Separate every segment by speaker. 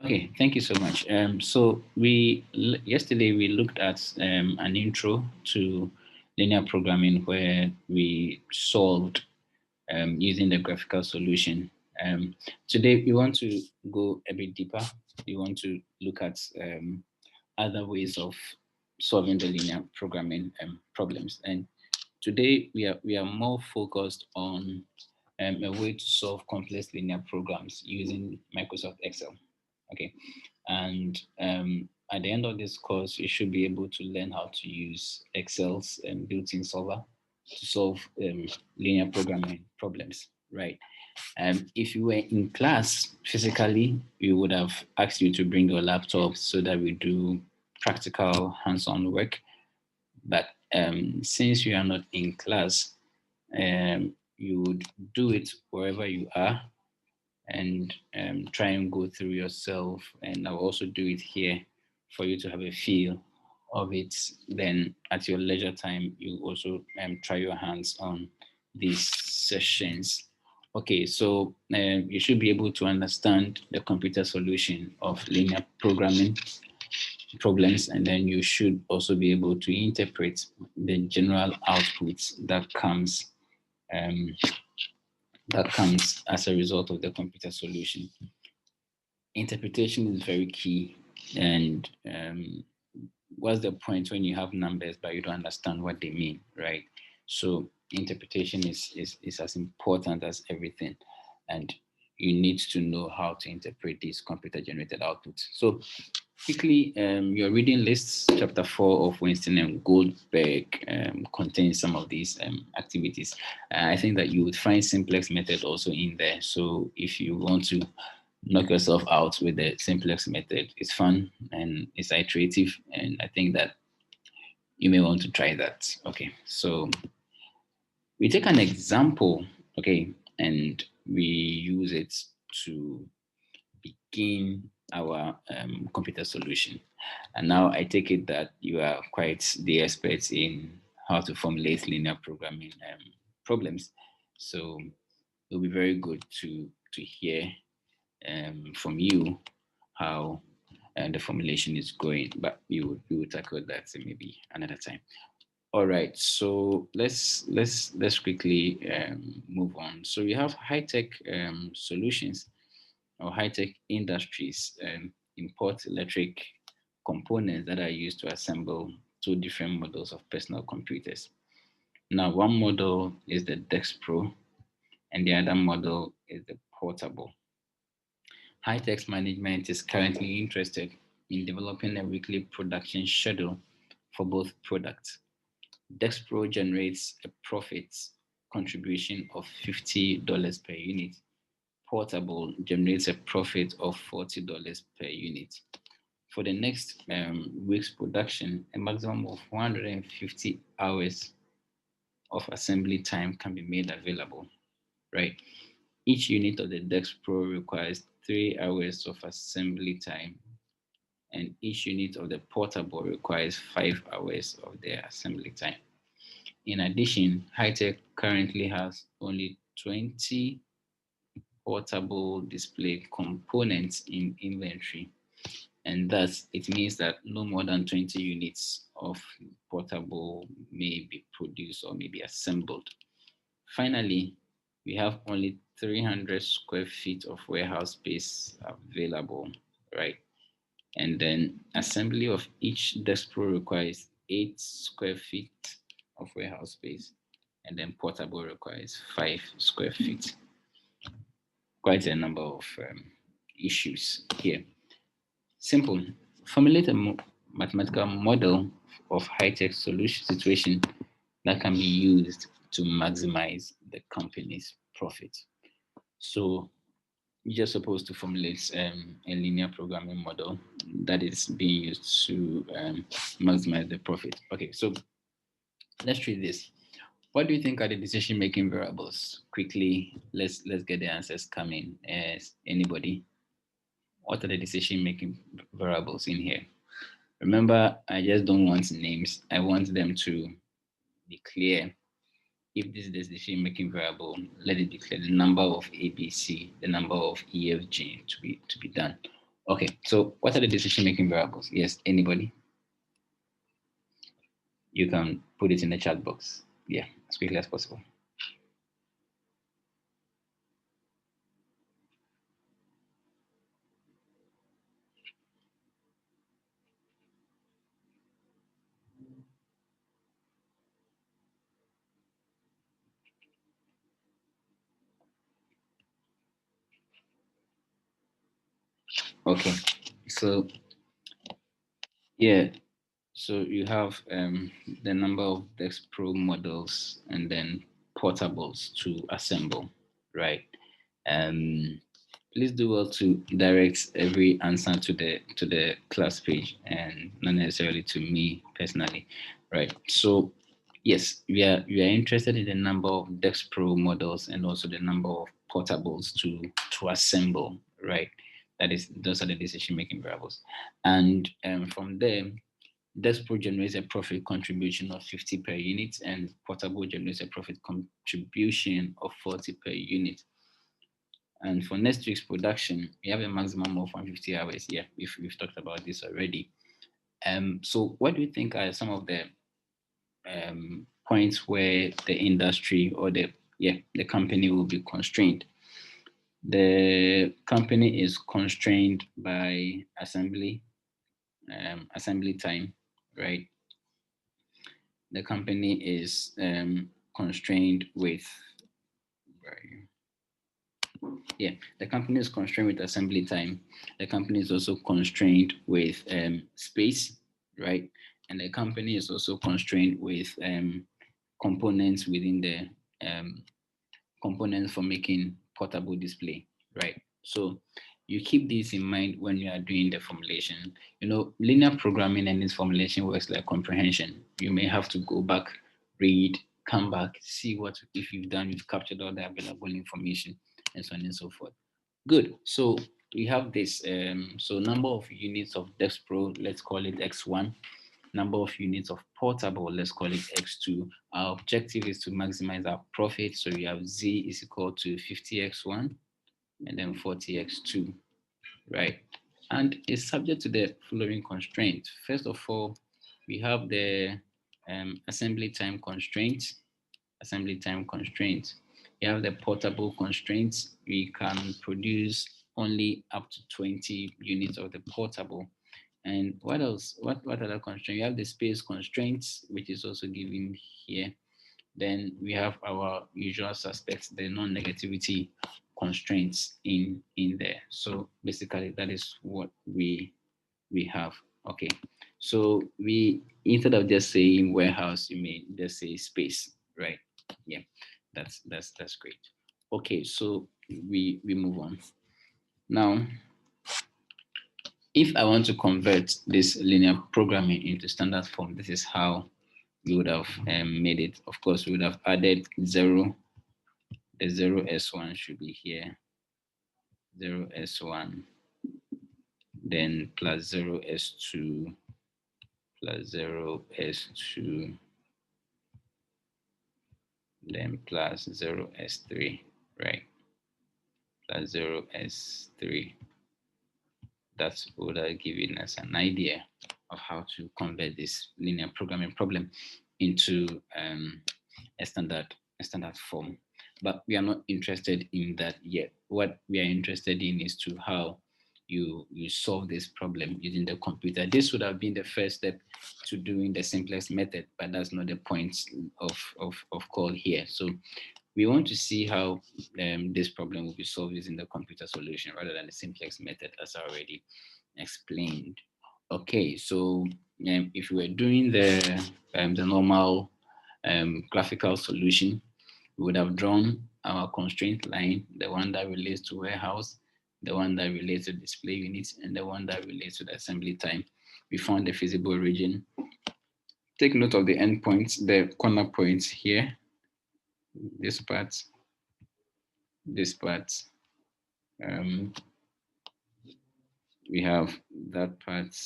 Speaker 1: Okay, thank you so much. So yesterday we looked at an intro to linear programming where we solved using the graphical solution. Um, Today we want to go a bit deeper. We want to look at other ways of solving the linear programming problems. And today we are more focused on a way to solve complex linear programs using Microsoft Excel. Okay, and at the end of this course, you should be able to learn how to use Excel's built-in solver to solve linear programming problems, right? If you were in class physically, we would have asked you to bring your laptop so that we do practical hands-on work. But since you are not in class, you would do it wherever you are and try and go through yourself. And I'll also do it here for you to have a feel of it. Then at your leisure time, you also try your hands on these sessions. Okay, so you should be able to understand the computer solution of linear programming problems, and then you should also be able to interpret the general outputs um, that comes as a result of the computer solution. Interpretation is very key. And what's the point when you have numbers but you don't understand what they mean, right? So interpretation is as important as everything. And you need to know how to interpret these computer generated outputs. So quickly, your reading lists, chapter 4 of Winston and Goldberg, contains some of these activities. I think that you would find simplex method also in there. So if you want to knock yourself out with the simplex method, it's fun and it's iterative. And I think that you may want to try that. Okay, so we take an example, okay, and we use it to begin our computer solution. And now I take it that you are quite the experts in how to formulate linear programming problems. So it'll be very good to hear from you how the formulation is going. But we will tackle that maybe another time. All right, so let's quickly move on. So we have high tech solutions or high tech industries import electric components that are used to assemble two different models of personal computers. Now, one model is the Dex Pro, and the other model is the Portable. High tech management is currently interested in developing a weekly production schedule for both products. Dexpro generates a profit contribution of $50 per unit. Portable generates a profit of $40 per unit. For the next week's production, a maximum of 150 hours of assembly time can be made available, right? Each unit of the Dexpro requires 3 hours of assembly time, and each unit of the Portable requires 5 hours of their assembly time. In addition, Hitech currently has only 20 portable display components in inventory, and thus it means that no more than 20 units of portable may be produced or may be assembled. Finally, we have only 300 square feet of warehouse space available, right? And then assembly of each desk pro requires 8 square feet of warehouse space, and then portable requires 5 square feet. Quite a number of issues here. Simple. Formulate a mathematical model of high-tech solution situation that can be used to maximize the company's profit. So you're just supposed to formulate a linear programming model that is being used to maximize the profit. Okay, so let's treat this. What do you think are the decision-making variables? Quickly, let's get the answers coming. As anybody, what are the decision-making variables in here? Remember, I just don't want names. I want them to be clear. If this is the decision-making variable, let it be clear. The number of ABC, the number of EFG to be done. Okay, so what are the decision-making variables? Yes, anybody? You can put it in the chat box. Yeah, as quickly as possible. Okay, so yeah, so you have the number of Dex Pro models and then portables to assemble, right? Um, please do well to direct every answer to the class page and not necessarily to me personally, right? So yes, we are interested in the number of Dex Pro models and also the number of portables to assemble, right? That is, those are the decision making variables, and from there Despo generates a profit contribution of 50 per unit, and Portable generates a profit contribution of 40 per unit. And for next week's production, we have a maximum of 150 hours. Yeah, we've talked about this already. So what do you think are some of the points where the industry or the company will be constrained? The company is constrained by assembly time, right? The company is constrained with yeah, the company is constrained with assembly time. The company is also constrained with space, right? And the company is also constrained with components within the components for making portable display, right? So you keep this in mind when you are doing the formulation. You know, linear programming and its formulation works like comprehension. You may have to go back, read, come back, see what if you've captured all the available information, and so on and so forth. Good. So we have this. So number of units of Dexpro, let's call it X1. Number of units of portable, let's call it X2. Our objective is to maximize our profit. So we have Z is equal to 50X1 and then 40X2, right? And it's subject to the following constraints. First of all, we have the assembly time constraints. Assembly time constraints. You have the portable constraints. We can produce only up to 20 units of the portable. And what else? What other constraints? You have the space constraints, which is also given here. Then we have our usual suspects, the non-negativity constraints in there. So basically, that is what we have. Okay, so we instead of just saying warehouse, you may just say space, right? Yeah, that's great. Okay, so we move on now. If I want to convert this linear programming into standard form, this is how we would have made it. Of course, we would have added zero. The zero S1 should be here. Zero S1, then plus zero S2, plus zero S2, then plus zero S3, right? Plus zero S3. That would have given us an idea of how to convert this linear programming problem into a standard form. But we are not interested in that yet. What we are interested in is to how you solve this problem using the computer. This would have been the first step to doing the simplest method, but that's not the point of call here. So we want to see how this problem will be solved using the computer solution rather than the simplex method, as I already explained. Okay, so if we were doing the normal graphical solution, we would have drawn our constraint line, the one that relates to warehouse, the one that relates to display units, and the one that relates to the assembly time. We found the feasible region. Take note of the endpoints, the corner points here, this part, this part. We have that part,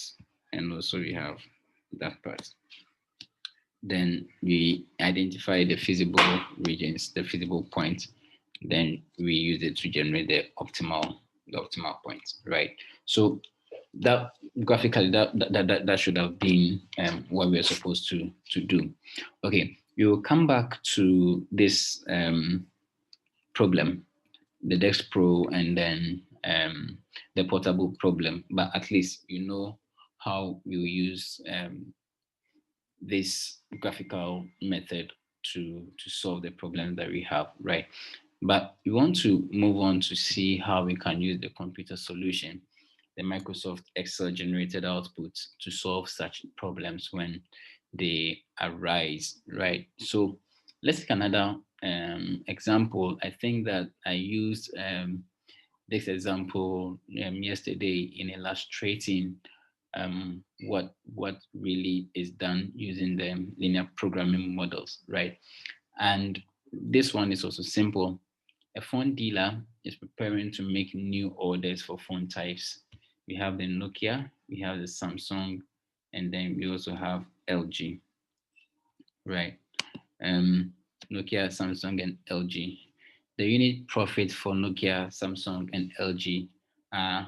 Speaker 1: and also we have that part. Then we identify the feasible regions, the feasible points. Then we use it to generate the optimal the optimal point, right? So that graphically that should have been what we're supposed to do. Okay, we will come back to this problem, the Dex Pro, and then the portable problem. But at least you know how we'll use this graphical method to solve the problem that we have, right? But we want to move on to see how we can use the computer solution, the Microsoft Excel generated output, to solve such problems when they arise, right? So let's take another example. I think that I used this example yesterday in illustrating what really is done using the linear programming models, right? And this one is also simple. A phone dealer is preparing to make new orders for phone types. We have the Nokia, we have the Samsung, and then we also have LG, right? Um, Nokia, Samsung, and LG. The unit profit for Nokia, Samsung, and LG are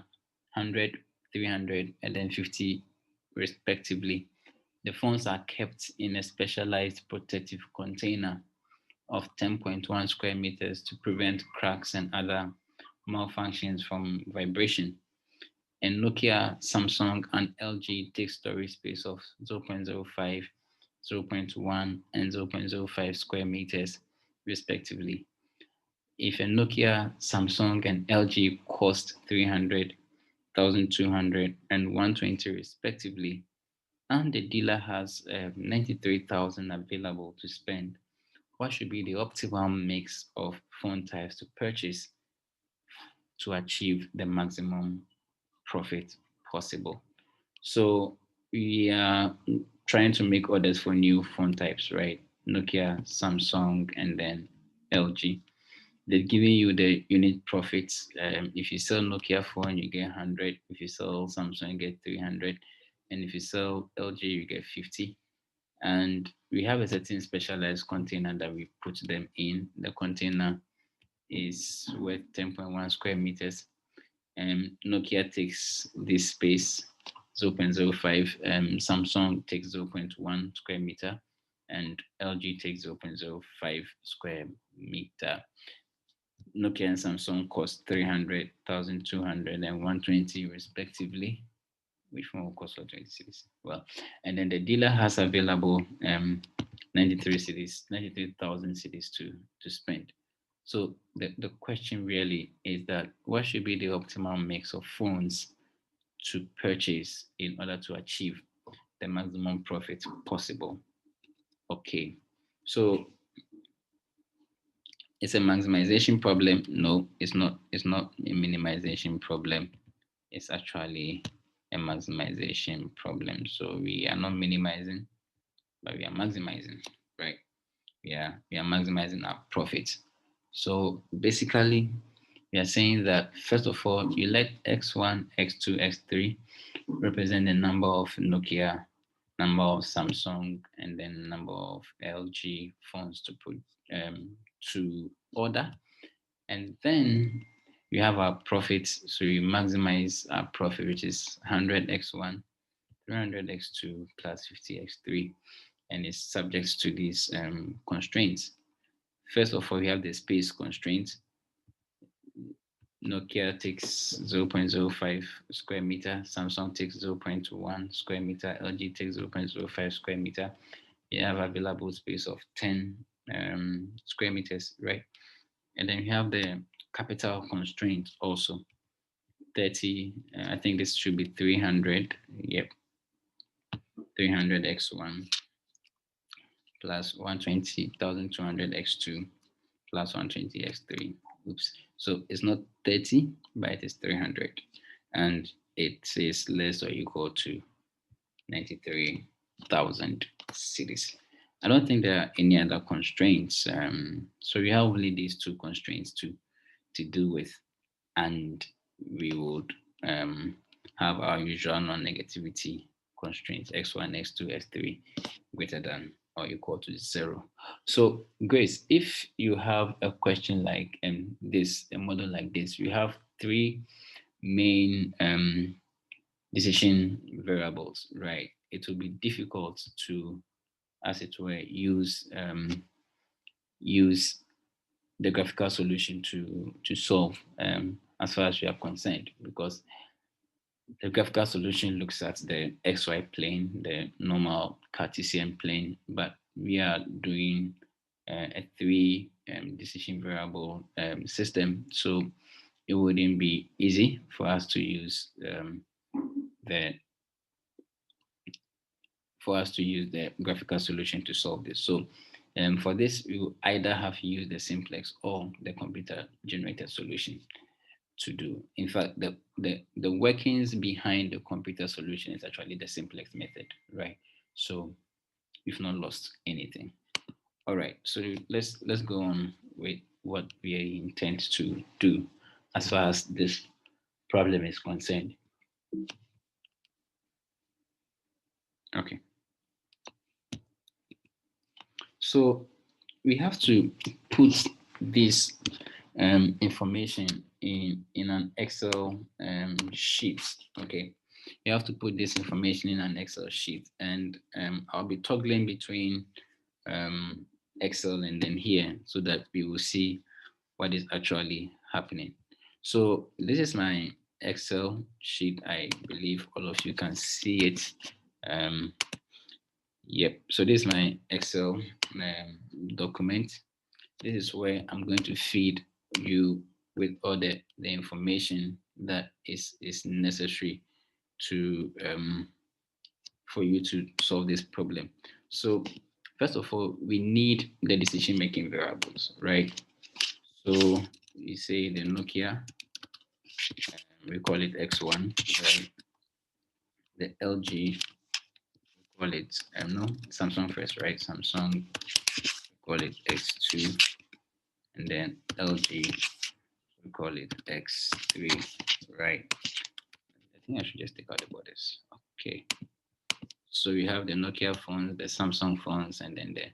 Speaker 1: 100, 300, and then 50 respectively. The phones are kept in a specialized protective container of 10.1 square meters to prevent cracks and other malfunctions from vibration. And Nokia, Samsung, and LG take storage space of 0.05, 0.1, and 0.05 square meters, respectively. If a Nokia, Samsung, and LG cost 300, 1,200, and 120 respectively, and the dealer has 93,000 available to spend, what should be the optimal mix of phone types to purchase to achieve the maximum profit possible? So we are trying to make orders for new phone types, right? Nokia, Samsung, and then LG. They're giving you the unit profits. If you sell Nokia phone, you get 100. If you sell Samsung, you get 300. And if you sell LG, you get 50. And we have a certain specialized container that we put them in. The container is worth 10.1 square meters. Nokia takes this space, 0.05. Samsung takes zero point 0.1 square meter, and LG takes 0.05 square meter. Nokia and Samsung cost 300, 1,200, and 120 respectively. Which one will cost 120 cities? Well, and then the dealer has available 93 cities, 93,000 cities to spend. So the question really is that what should be the optimal mix of phones to purchase in order to achieve the maximum profit possible? Okay, so it's a maximization problem. No, it's not. It's not a minimization problem. It's actually a maximization problem. So we are not minimizing, but we are maximizing, right? We are maximizing our profits. So basically, we are saying that first of all, you let X1, X2, X3 represent the number of Nokia, number of Samsung, and then number of LG phones to put to order. And then we have our profits. So we maximize our profit, which is 100x1, 300x2 plus 50x3, and it's subject to these constraints. First of all, we have the space constraint. Nokia takes 0.05 square meter, Samsung takes 0.1 square meter, LG takes 0.05 square meter. You have available space of 10 square meters, right? And then you have the capital constraint also. 30, I think this should be 300. Yep, 300x1 plus 120,200x2 plus 120x3. Oops. So it's not 30, but it is 300. And it is less or equal to 93,000 cities. I don't think there are any other constraints. So we have only these two constraints to deal with. And we would have our usual non-negativity constraints, x1, x2, x3 greater than or equal to 0. So Grace, if you have a question like this, a model like this, you have three main decision variables, right? It will be difficult to, as it were, use the graphical solution to solve, as far as we are concerned, because the graphical solution looks at the XY plane, the normal Cartesian plane, but we are doing a three decision variable system. So it wouldn't be easy for us to use the the graphical solution to solve this. So for this, we will either have to use the simplex or the computer generated solution to do. In fact, the workings behind the computer solution is actually the simplex method, right? So we've not lost anything. All right, so let's go on with what we intend to do as far as this problem is concerned. Okay, so we have to put this information in an Excel sheet. Okay, you have to put this information in an Excel sheet, and I'll be toggling between um, Excel and then here so that we will see what is actually happening. So this is my Excel sheet. I believe all of you can see it. Um, yep. So this is my Excel document. This is where I'm going to feed you with all the information that is necessary to for you to solve this problem. So first of all, we need the decision making variables, right? So we say the Nokia, we call it X1, right? The LG, we call it no Samsung first, right? Samsung, we call it X2, and then LG, we call it X3, right? I think I should just take out the borders. Okay. So we have the Nokia phones, the Samsung phones, and then the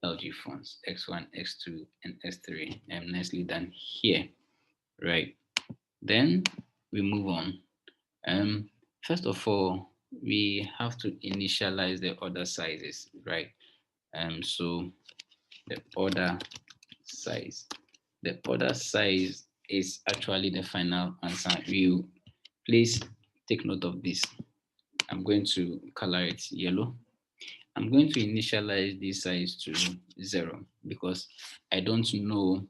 Speaker 1: LG phones, X1, X2, and S3. And nicely done here, right? Then we move on. Um, First of all, we have to initialize the order sizes, right? So the order size. The order size is actually the final answer. You please take note of this. I'm going to color it yellow. I'm going to initialize this size to 0 because I don't know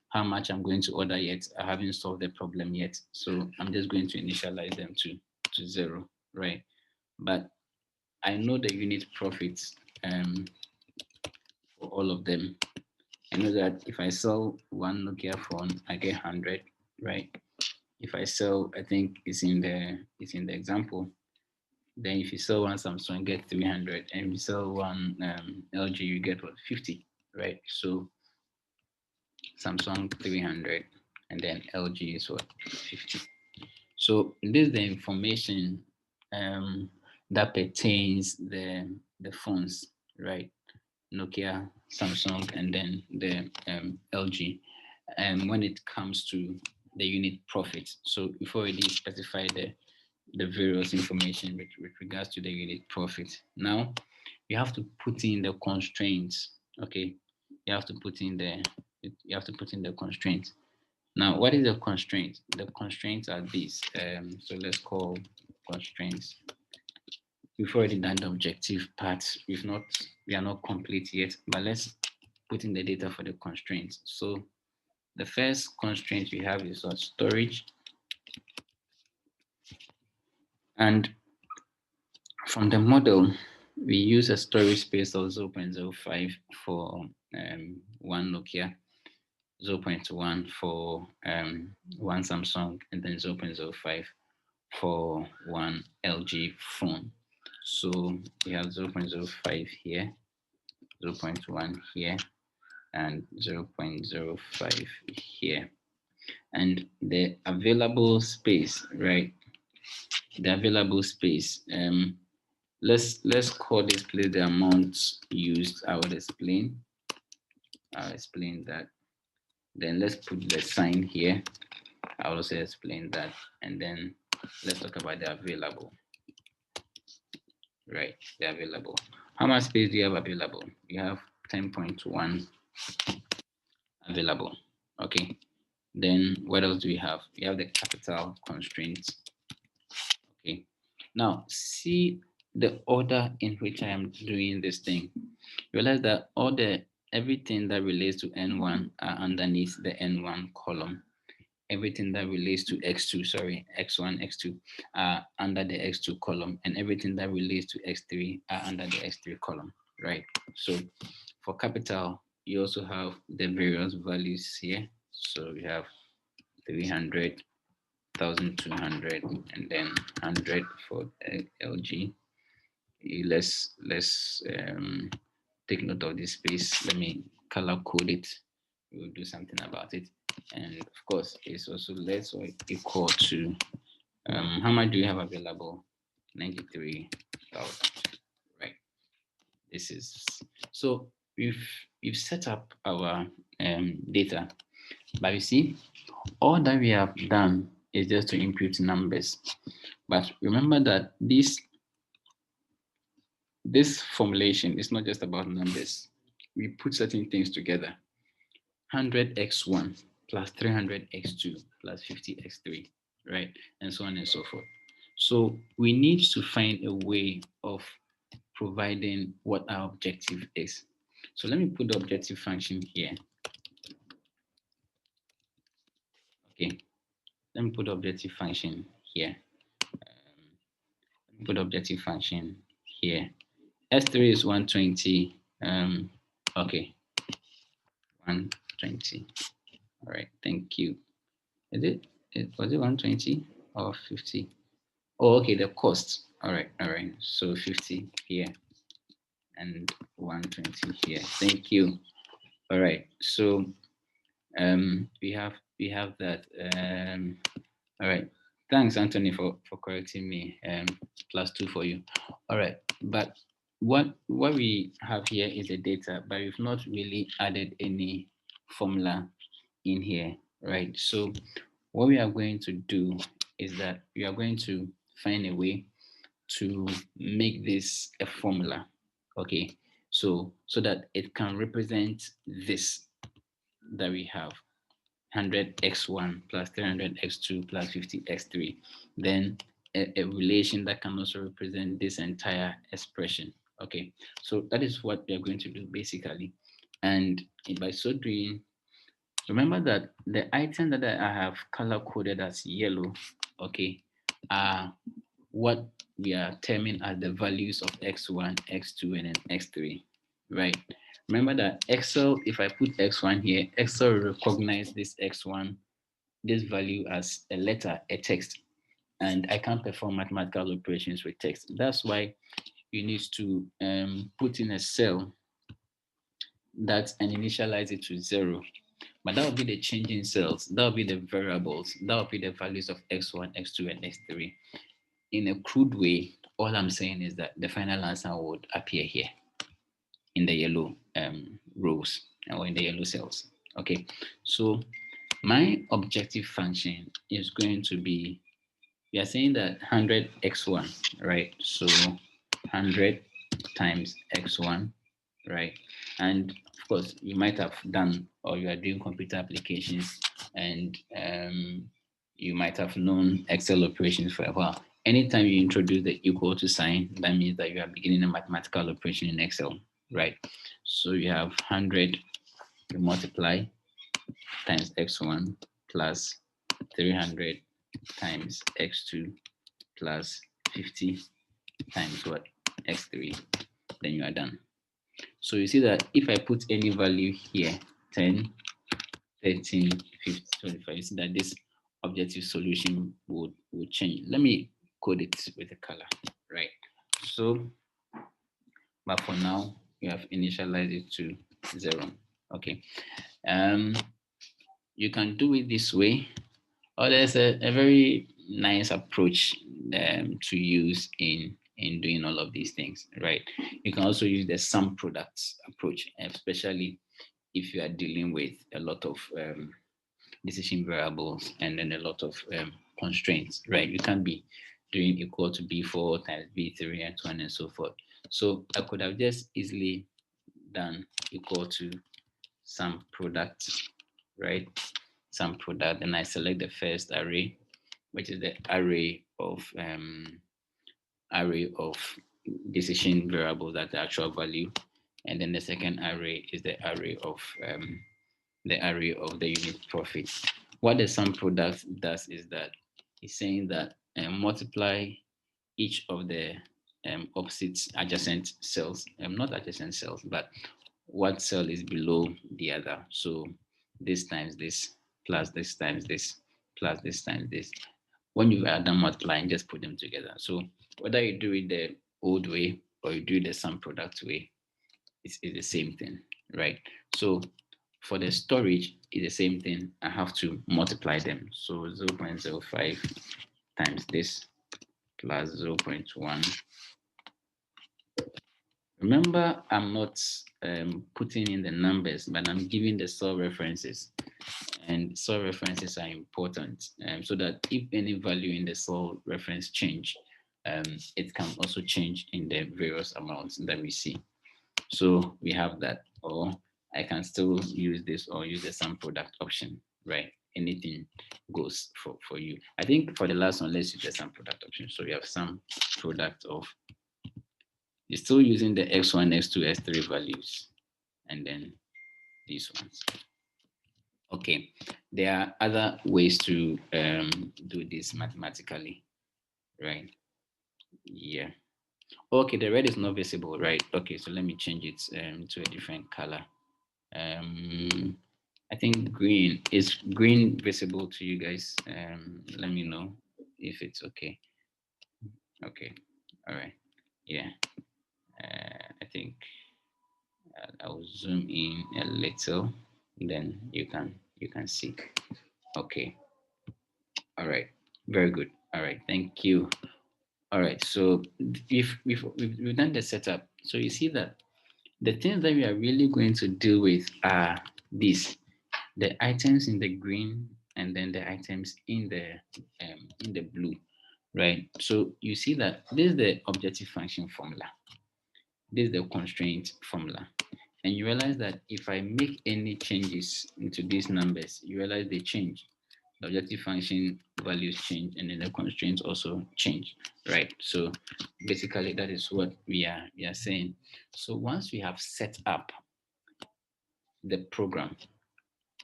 Speaker 1: how much I'm going to order yet. I haven't solved the problem yet. So I'm just going to initialize them to 0, right? But I know the unit profits for all of them. I know that if I sell one Nokia phone, I get 100, right? If I sell, I think it's in the example. Then if you sell one Samsung, get 300, and if you sell one LG, you get what 50, right? So Samsung 300, and then LG is what 50. So this is the information that pertains the phones, right? Nokia, Samsung, and then the LG. And when it comes to the unit profit, so we've already specified the various information with regards to the unit profit. Now you have to put in the constraints. Okay, you have to put in the constraints. Now, what is the constraint? The constraints are these. So let's call constraints. We've already done the objective part. We are not complete yet, but let's put in the data for the constraints. So the first constraint we have is storage. And from the model, we use a storage space of 0.05 for one Nokia, 0.1 for one Samsung, and then 0.05 for one LG phone. So we have 0.05 here, 0.1 here, and 0.05 here. And the available space, right? The available space. Let's call this place the amount used. I'll explain that. Then let's put the sign here. I'll also explain that, and then let's talk about the available. Right, the available. How much space do you have available? You have 10.1 available. Okay. Then what else do we have? We have the capital constraints. Okay. Now see the order in which I am doing this thing. Realize that everything that relates to N1 are underneath the N1 column. Everything that relates to X1, X2 are under the X2 column, and everything that relates to X3 are under the X3 column, right? So for capital, you also have the various values here. So we have 300, 1200, and then 100 for LG. Let's take note of this space. Let me color code it. We'll do something about it. And of course, it's also less or equal to how much do you have available? 93,000. Right. This is so we've set up our data, but you see, all that we have done is just to input numbers. But remember that this formulation is not just about numbers. We put certain things together. 100x1 plus 300x2 plus 50x3, right? And so on and so forth. So we need to find a way of providing what our objective is. So let me put the objective function here. Okay, let me put the objective function here. Let me put the objective function here. S3 is 120. Okay, 120. All right, thank you. Is it? Was it 120 or 50? Oh, okay, the cost. All right. So 50 here and 120 here. Thank you. All right. So we have that. All right. Thanks, Anthony, for correcting me. +2 for you. All right. But what we have here is the data, but we've not really added any formula in here, right? So what we are going to do is that we are going to find a way to make this a formula, okay? So that it can represent this that we have, 100x1 plus 300x2 plus 50x3, then a relation that can also represent this entire expression, okay? So that is what we are going to do basically. And by so doing, remember that the item that I have color coded as yellow, okay, are what we are terming as the values of x1, x2, and then x3, right? Remember that Excel, if I put x1 here, Excel will recognize this x1, this value as a letter, a text, and I can't perform mathematical operations with text. That's why you need to put in a cell that and initialize it to 0. But that will be the changing cells, that will be the variables, that will be the values of x1, x2, and x3. In a crude way, all I'm saying is that the final answer would appear here in the yellow rows or in the yellow cells. Okay, so my objective function is going to be, we are saying that 100x1, right? So 100 times x1, right? And of course, you might have done, or you are doing computer applications, and you might have known Excel operations for a while. Anytime you introduce the equal to sign, that means that you are beginning a mathematical operation in Excel, right? So you have 100, you multiply times x1 plus 300 times x2 plus 50 times what? X3, then you are done. So you see that if I put any value here, 10, 13, 15, 25, you see that this objective solution would change. Let me code it with a color, right? So, but for now, you have initialized it to 0. Okay. You can do it this way, or there's a very nice approach to use in doing all of these things, right? You can also use the sum products approach, especially if you are dealing with a lot of decision variables and then a lot of constraints, right? You can't be doing equal to B4 times B3 and so on and so forth. So I could have just easily done equal to some product, right? Some product, and I select the first array, which is the array of decision variables at the actual value, and then the second array is the array of the unit profit. What the sum product does is that it's saying that multiply each of the opposite adjacent cells, not adjacent cells, but what cell is below the other. So this times this plus this times this plus this times this. When you are done multiplying, just put them together. So whether you do it the old way or you do the sum product way, it's the same thing, right? So for the storage, it's the same thing. I have to multiply them. So 0.05 times this plus 0.1. Remember, I'm not putting in the numbers, but I'm giving the cell references. And cell references are important so that if any value in the cell reference change, it can also change in the various amounts that we see. So we have that, or I can still use this or use the sum product option, right? Anything goes for you. I think for the last one, let's use the sum product option. So we have sum product of, you're still using the x1, x2, x3 values, and then these ones. Okay, there are other ways to do this mathematically, right? Yeah. Okay, the red is not visible, right? Okay, so let me change it to a different color. I think green is green visible to you guys. Let me know if it's okay. Okay, all right. Yeah, I think I'll zoom in a little, then you can see. Okay, all right, very good. All right, thank you. All right, so if we've done the setup, so you see that the things that we are really going to deal with are these, the items in the green and then the items in the blue, right? So you see that this is the objective function formula, this is the constraint formula, and you realize that if I make any changes into these numbers, you realize they change. The objective function values change and then the constraints also change, right? So basically that is what we are saying. So once we have set up the program,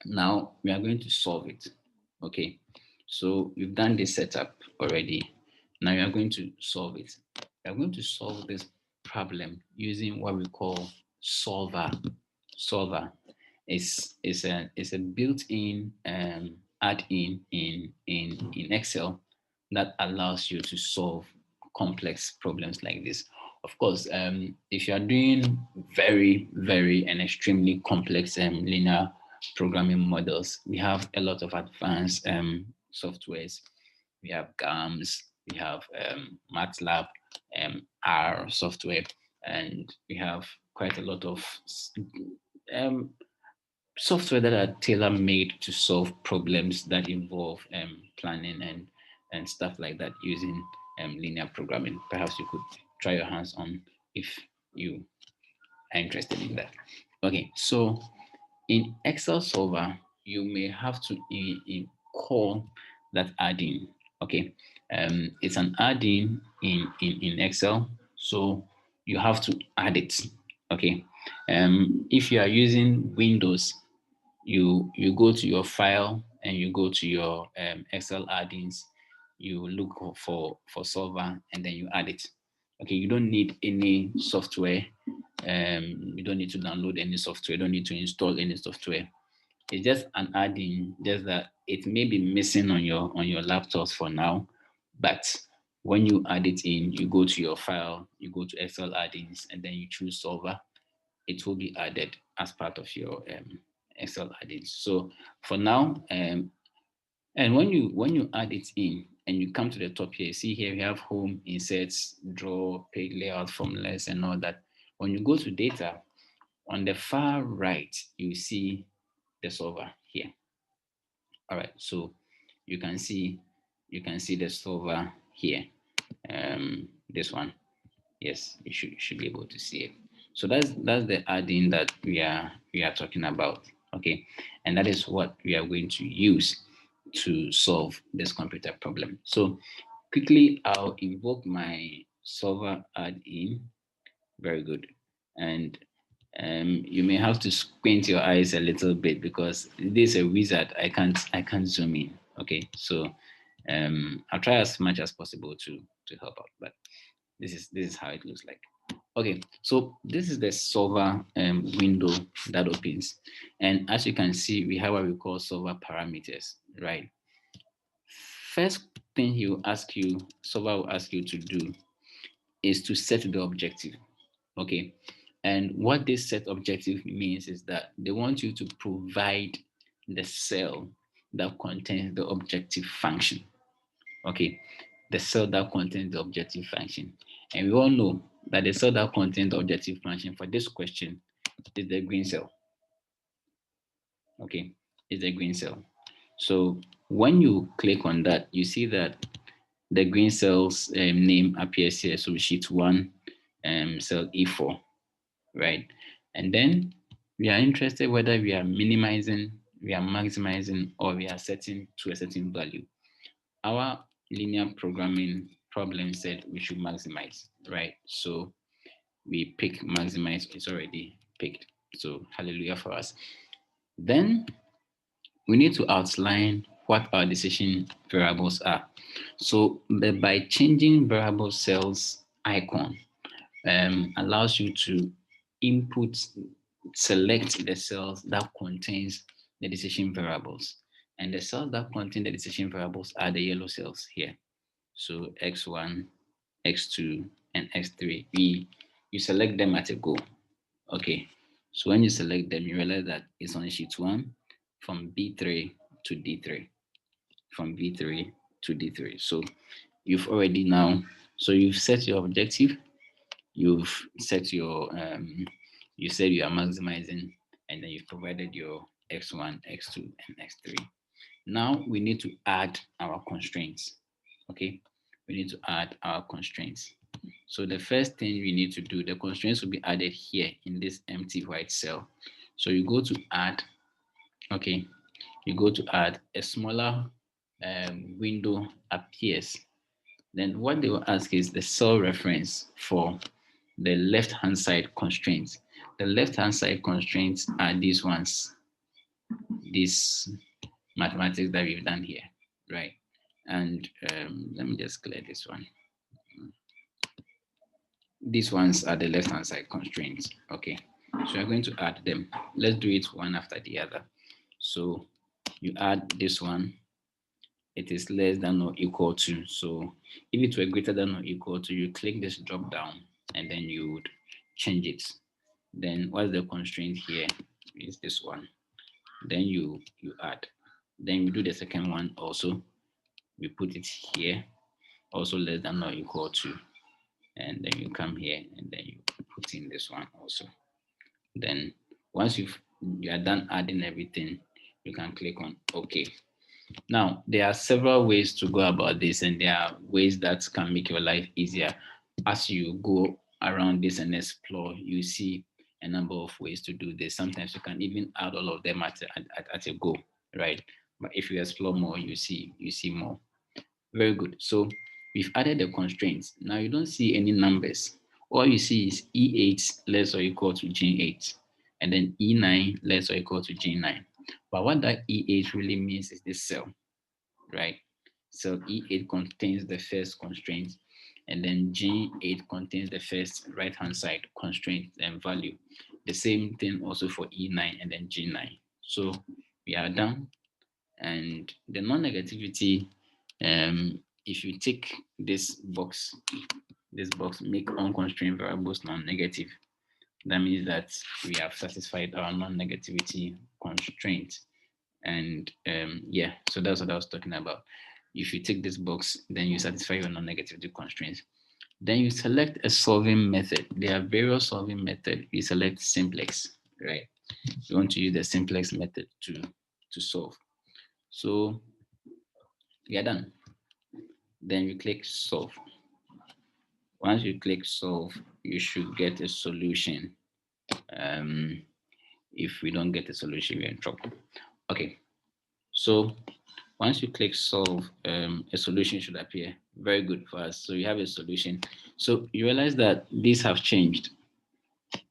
Speaker 1: now we are going to solve it. Okay, so we've done this setup already. Now we are going to solve it. We are going to solve this problem using what we call solver. Solver is a built-in add-in in Excel that allows you to solve complex problems like this. Of course, if you are doing very and extremely complex linear programming models, we have a lot of advanced softwares. We have GAMS, we have MATLAB, R software, and we have quite a lot of um, software that are tailor-made to solve problems that involve planning and stuff like that using linear programming. Perhaps you could try your hands on if you are interested in that. Okay, so in Excel Solver, you may have to call that add-in. Okay, it's an add-in in Excel, so you have to add it. Okay, if you are using Windows, you go to your file and you go to your Excel add-ins. You look for Solver and then you add it. Okay, you don't need any software. You don't need to download any software. You don't need to install any software. It's just an add-in, just that it may be missing on your laptops for now, but when you add it in, you go to your file, you go to Excel add-ins, and then you choose Solver. It will be added as part of your Excel add-ins. So for now, and when you add it in and you come to the top here, see here we have home, inserts, draw, page layout, formulas, and all that. When you go to data, on the far right, you see the solver here. All right, so you can see the solver here. This one, yes, you should be able to see it. So that's the add-in that we are talking about. Okay, and that is what we are going to use to solve this computer problem. So quickly, I'll invoke my solver add-in. Very good. And you may have to squint your eyes a little bit because this is a wizard. I can't zoom in. Okay, so I'll try as much as possible to help out. But this is how it looks like. Okay, so this is the solver window that opens, and as you can see, we have what we call solver parameters, right? First thing solver will ask you to do is to set the objective. Okay, and what this set objective means is that they want you to provide the cell that contains the objective function. Okay, the cell that contains the objective function. And we all know that the cell that contains the objective function for this question is the green cell. Okay, is the green cell. So when you click on that, you see that the green cell's name appears here. So sheet 1, cell E4, right? And then we are interested whether we are minimizing, we are maximizing, or we are setting to a certain value. Our linear programming problem said we should maximize, right? So we pick maximize, it's already picked. So hallelujah for us. Then we need to outline what our decision variables are. So by changing variable cells icon allows you to input, select the cells that contains the decision variables. And the cells that contain the decision variables are the yellow cells here. So X1, X2, and X3. You select them at a go. Okay. So when you select them, you realize that it's on sheet 1 from B3 to D3. From B3 to D3. So you've already now, so you've set your objective, you've set your, you said you are maximizing, and then you've provided your X1, X2, and X3. Now we need to add our constraints. Okay, we need to add our constraints. So the first thing we need to do, the constraints will be added here in this empty white cell. So you go to add, okay, you go to add, a smaller window appears. Then what they will ask is the cell reference for the left-hand side constraints. The left-hand side constraints are these ones, these mathematics that we've done here, right? And let me just clear this one. These ones are the left-hand side constraints, okay? So you're going to add them. Let's do it one after the other. So you add this one, it is less than or equal to. So if it were greater than or equal to, you click this drop down and then you would change it. Then what's the constraint here is this one. Then you add. Then we do the second one also. We put it here, also less than or equal to. And then you come here and then you put in this one also. Then once you are done adding everything, you can click on OK. Now, there are several ways to go about this, and there are ways that can make your life easier. As you go around this and explore, you see a number of ways to do this. Sometimes you can even add all of them at a go, right? But if you explore more, you see more. Very good. So we've added the constraints. Now you don't see any numbers. All you see is E8 less or equal to G8, and then E9 less or equal to G9. But what that E8 really means is this cell, right? So E8 contains the first constraint, and then G8 contains the first right-hand side constraint and value. The same thing also for E9 and then G9. So we are done. And the non-negativity, if you tick this box, make unconstrained variables non-negative, that means that we have satisfied our non-negativity constraint. And yeah, so that's what I was talking about. If you tick this box, then you satisfy your non-negativity constraints. Then you select a solving method. There are various solving methods. You select simplex, right? You want to use the simplex method to solve. So we are done. Then you click solve. Once you click solve, you should get a solution. Um, if we don't get a solution, we're in trouble. Okay, so once you click solve, a solution should appear. Very good for us. So you have a solution. So you realize that these have changed.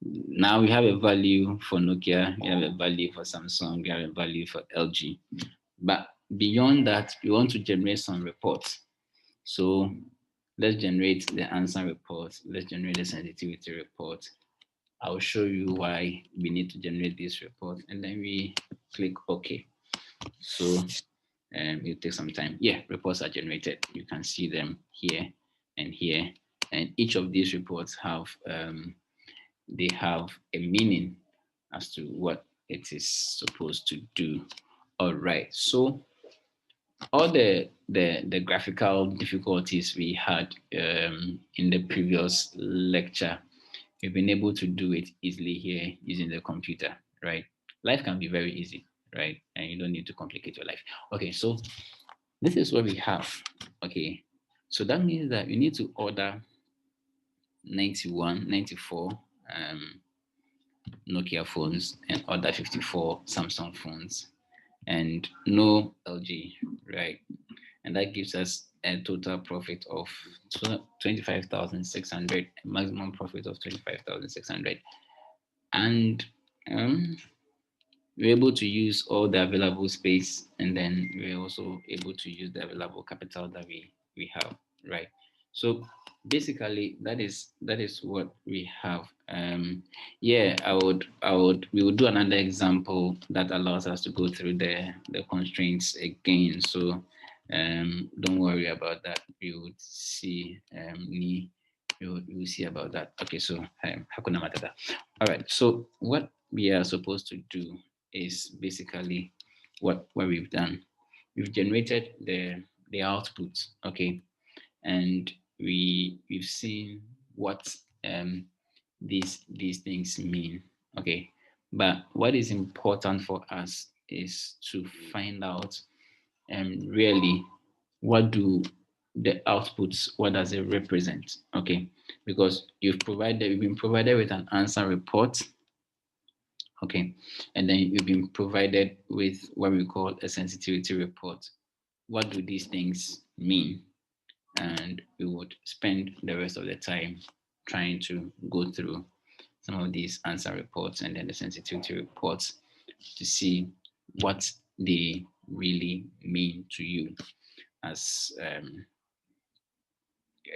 Speaker 1: Now we have a value for Nokia, we have a value for Samsung, we have a value for LG. But beyond that, we want to generate some reports. So let's generate the answer report. Let's generate the sensitivity report. I'll show you why we need to generate this report, and then we click OK. So it'll take some time. Yeah, reports are generated. You can see them here and here, and each of these reports have they have a meaning as to what it is supposed to do. All right. So all the graphical difficulties we had in the previous lecture, we've been able to do it easily here using the computer, right? Life can be very easy, right? And you don't need to complicate your life. Okay, so this is what we have. Okay, so that means that you need to order 91, 94 Nokia phones and order 54 Samsung phones and no LG, right? And that gives us a total profit of 25,600, maximum profit of 25,600. And we're able to use all the available space, and then we're also able to use the available capital that we have, right? So basically that is what we have. Yeah, we would do another example that allows us to go through the constraints again. So don't worry about that. You would see me you will see about that. Okay, so Hakuna Matata. All right, so what we are supposed to do is basically what we've done. We've generated the output, okay, and we've seen what these things mean, okay. But what is important for us is to find out really what do the outputs, what does it represent, okay, because you've been provided with an answer report. Okay, and then you've been provided with what we call a sensitivity report. What do these things mean? And we would spend the rest of the time trying to go through some of these answer reports and then the sensitivity reports to see what they really mean to you as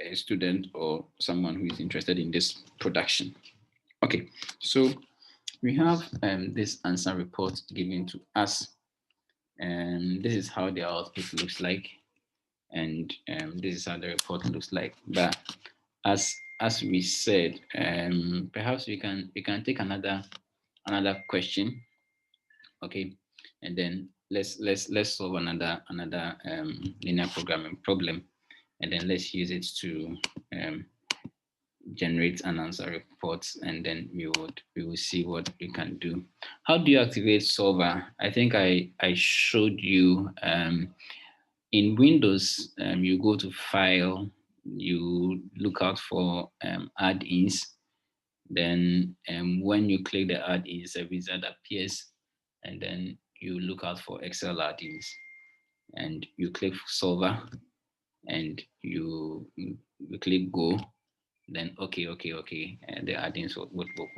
Speaker 1: a student or someone who is interested in this production. Okay, so we have this answer report given to us, and this is how the output looks like, and this is how the report looks like. But as we said, perhaps we can take another question, okay, and then let's solve another linear programming problem, and then let's use it to generate an answer report, and then we will see what we can do. How do you activate solver? I think I showed you in Windows. You go to file, you look out for add-ins, then when you click the add-ins, a wizard appears, and then you look out for Excel add-ins, and you click solver, and you click go, then okay, and the add-ins will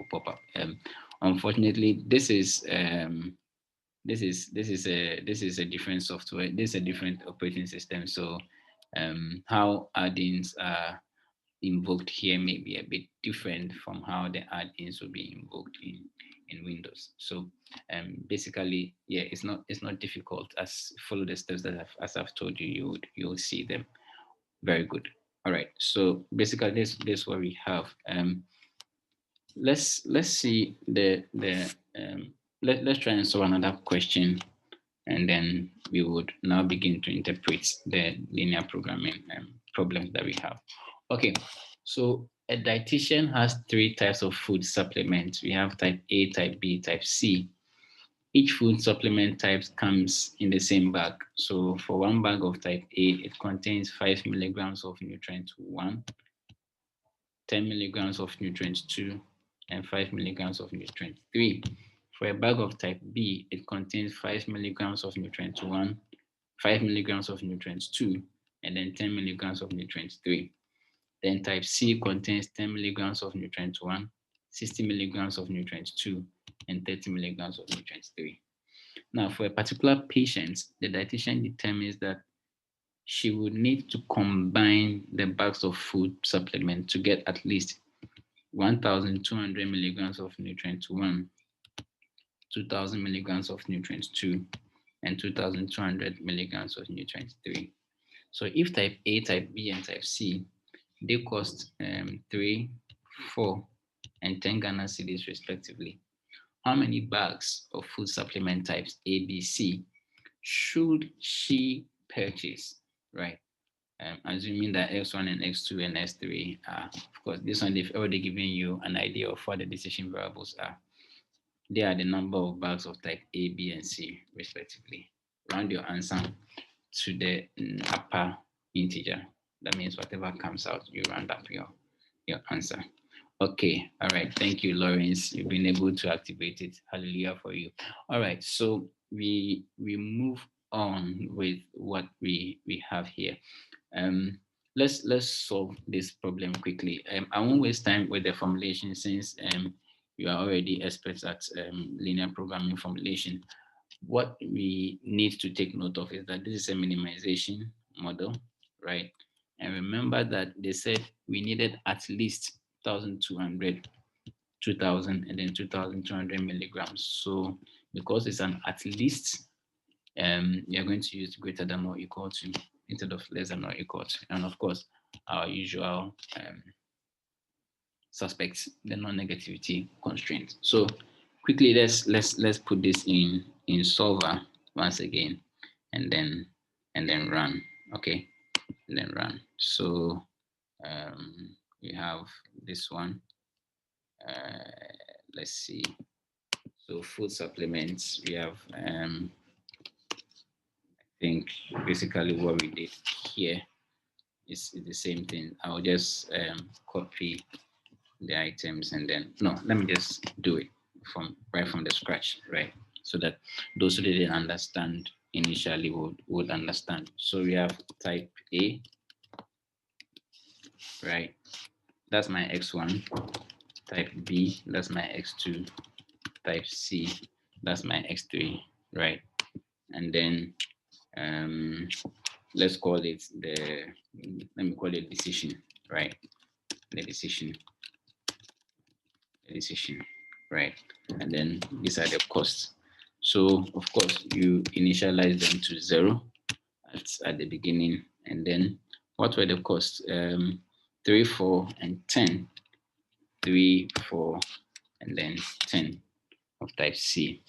Speaker 1: pop up. Unfortunately, this is a different software. This is a different operating system. So how add-ins are invoked here may be a bit different from how the add-ins will be invoked in Windows. So basically, yeah, it's not difficult. As follow the steps that I've told you, you'll see them. Very good. All right. So basically, this is what we have. Let's see let's try and solve another question, and then we would now begin to interpret the linear programming problems that we have. Okay. So a dietitian has three types of food supplements. We have type A, type B, type C. Each food supplement type comes in the same bag. So for one bag of type A, it contains 5 milligrams of nutrient 1, 10 milligrams of nutrient 2, and 5 milligrams of nutrient 3. For a bag of type B, it contains 5 milligrams of nutrient 1, 5 milligrams of nutrient 2, and then 10 milligrams of nutrient 3. Then type C contains 10 milligrams of nutrient 1, 60 milligrams of nutrient 2, and 30 milligrams of nutrient 3. Now, for a particular patient, the dietitian determines that she would need to combine the bags of food supplement to get at least 1,200 milligrams of nutrient 1, 2,000 milligrams of nutrient 2, and 2,200 milligrams of nutrient 3. So if type A, type B, and type C, they cost 3, 4, and 10 Ghana cedis respectively. How many bags of food supplement types A, B, C should she purchase, right? Assuming that X1 and X2 and S3 are, of course, this one they've already given you an idea of what the decision variables are. They are the number of bags of type A, B, and C, respectively. Round your answer to the upper integer. That means whatever comes out, you round up your answer. Okay, all right. Thank you, Lawrence. You've been able to activate it. Hallelujah for you. All right, so we move on with what we have here. Let's solve this problem quickly. I won't waste time with the formulation since you are already experts at linear programming formulation. What we need to take note of is that this is a minimization model, right? And remember that they said we needed at least 1,200, 2,000, and then 2,200 milligrams. So because it's an at least, you're going to use greater than or equal to instead of less than or equal to. And of course, our usual suspects, the non-negativity constraint. So quickly, let's put this in solver once again, and then run. Okay, and then run. So we have this one. Let's see. So food supplements, we have I think basically what we did here is the same thing. I'll just copy the items and then let me just do it right from the scratch, right? So that those who didn't understand initially would understand. So we have type A, right? That's my X1. Type B, that's my X2. Type C, that's my X3, right? And then let's call it let me call it decision, right? The decision, right? And then these are the costs. So of course you initialize them to 0 at the beginning, and then what were the costs? 3, 4, and 10. 3, 4, and then 10 of type C.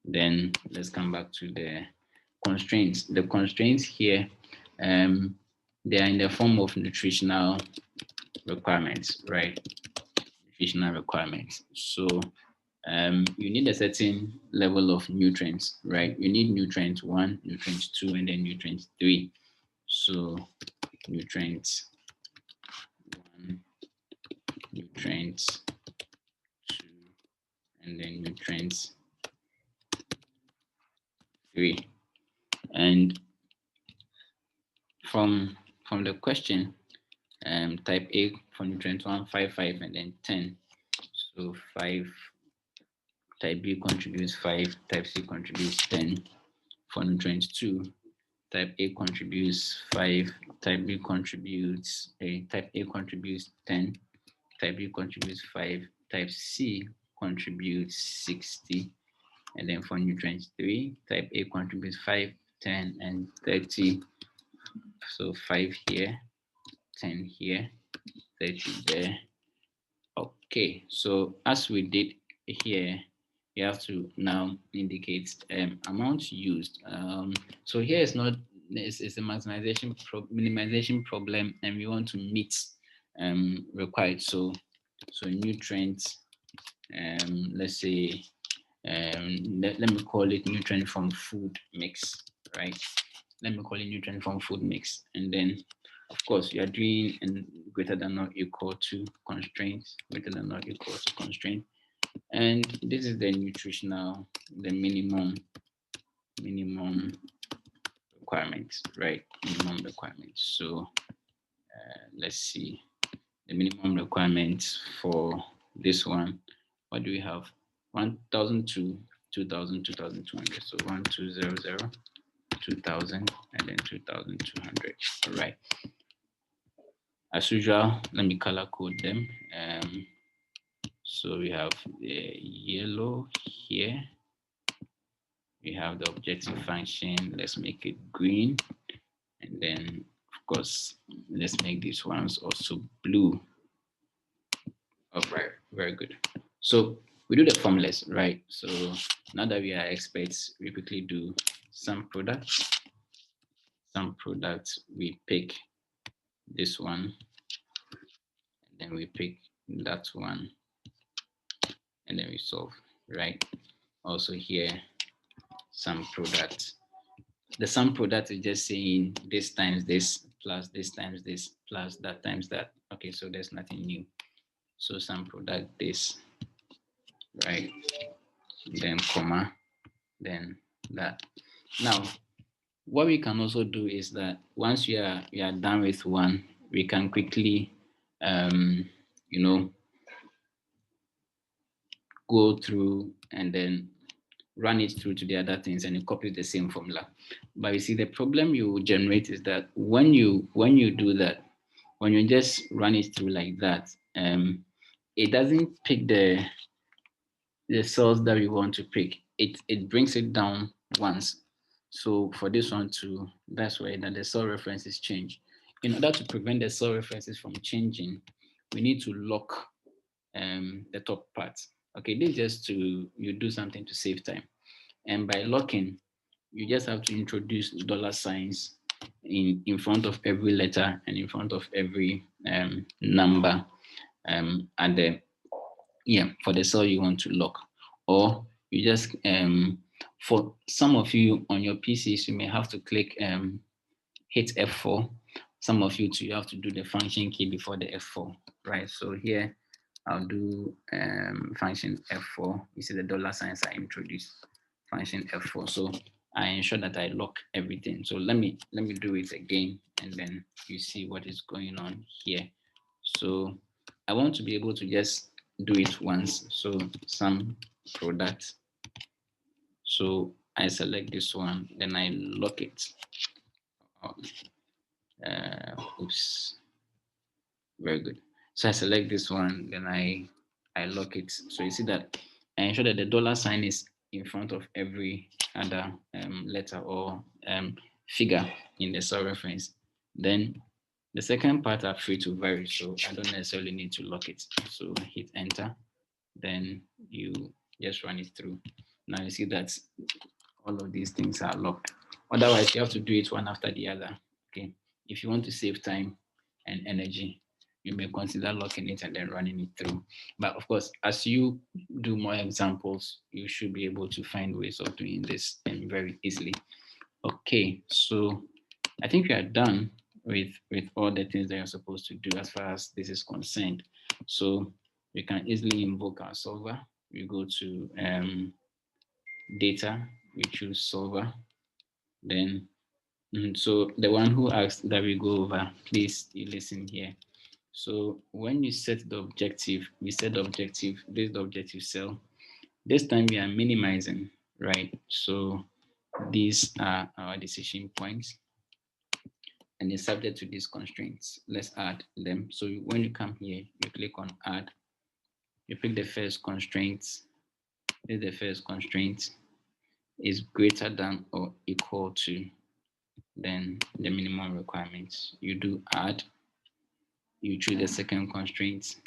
Speaker 1: Then let's come back to the constraints. The constraints here, they are in the form of nutritional requirements, right? Nutritional requirements. So you need a certain level of nutrients, right? You need nutrient 1, nutrient 2, and then nutrient 3. So nutrient 1, nutrient 2, and then nutrient 3. And from the question, type A for nutrient 1, 5, 5, and then 10. So 5, type B contributes 5, type C contributes 10. For nutrient 2, type A contributes 5, type B contributes, type A contributes 10, type B contributes 5, type C contributes 60. And then for nutrient 3, type A contributes 5, 10, and 30. So 5 here, 10 here, 30 there. Okay, so as we did here, you have to now indicate amount used. So here is not, it's a minimization problem, and we want to meet required. So nutrients, let's say let me call it nutrient from food mix, right? Let me call it nutrient from food mix. And then, of course, you are doing and greater than or equal to constraints, greater than or equal to constraint. And this is the nutritional, the minimum requirements, right? Minimum requirements. So let's see the minimum requirements for this one. What do we have? 1,002, 2,000, 2,200. So 1,200, 2,000, and then 2,200. All right. As usual, let me color code them. So we have the yellow here. We have the objective function. Let's make it green. And then, of course, let's make these ones also blue. All right, very good. So we do the formulas, right? So now that we are experts, we quickly do some products. Some products, we pick this one, and then we pick that one, and then we solve, right? Also here, some product. The sum product is just saying this times this plus this times this plus that times that. Okay, so there's nothing new. So sum product this, right? Then comma, then that. Now, what we can also do is that once you are done with one, we can quickly, you know, go through and then run it through to the other things, and it copies the same formula. But you see, the problem you generate is that when you do that, when you just run it through like that, it doesn't pick the cells that we want to pick. It brings it down once. So for this one too, that's why that the cell references change. In order to prevent the cell references from changing, we need to lock the top part. Okay, this is just to you do something to save time. And by locking, you just have to introduce dollar signs in front of every letter and in front of every number at the for the cell you want to lock. Or you just for some of you on your PCs, you may have to click hit F4. Some of you too, you have to do the function key before the F4, right? So here I'll do function F4. You see the dollar signs are introduced. Function F4. So I ensure that I lock everything. So let me do it again, and then you see what is going on here. So I want to be able to just do it once. So some product. So I select this one, then I lock it. Oops, very good. So I select this one, then I lock it. So you see that I ensure that the dollar sign is in front of every other letter or figure in the cell reference. Then the second part are free to vary, so I don't necessarily need to lock it. So hit enter, then you just run it through. Now you see that all of these things are locked. Otherwise, you have to do it one after the other. Okay. If you want to save time and energy, you may consider locking it and then running it through. But of course, as you do more examples, you should be able to find ways of doing this very easily. Okay, so I think we are done with all the things that you're supposed to do as far as this is concerned. So we can easily invoke our solver. We go to data, we choose solver. Then, so the one who asked that we go over, please you listen here. So when you set the objective, we set the objective, this is the objective cell. This time we are minimizing, right? So these are our decision points, and it's subject to these constraints. Let's add them. So when you come here, you click on add, you pick the first constraint. This is the first constraint is greater than or equal to then the minimum requirements. You do add, you choose the second constraint,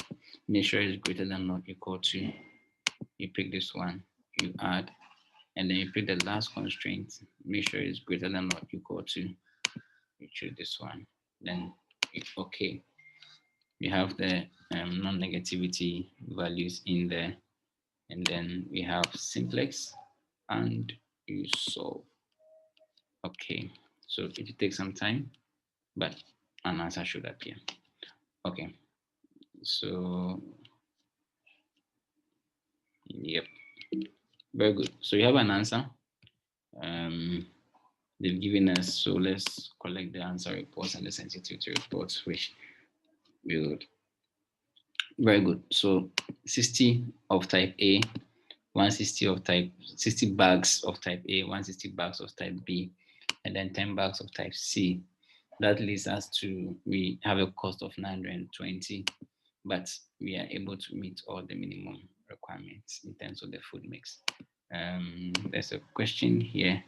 Speaker 1: make sure it's greater than or equal to, you pick this one, you add, and then you pick the last constraint, make sure it's greater than or equal to, you choose this one, then it's okay. You have the non-negativity values in there, and then we have simplex, and you solve. Okay, so it will take some time, but an answer should appear. Okay, so yep, very good. So you have an answer. Um, they've given us, so let's collect the answer reports and the sensitivity reports, which will very good. So 60 of type A, 160 of type 60 bags of type A, 160 bags of type B, and then 10 bags of type C. That leads us to, we have a cost of 920, but we are able to meet all the minimum requirements in terms of the food mix. There's a question here.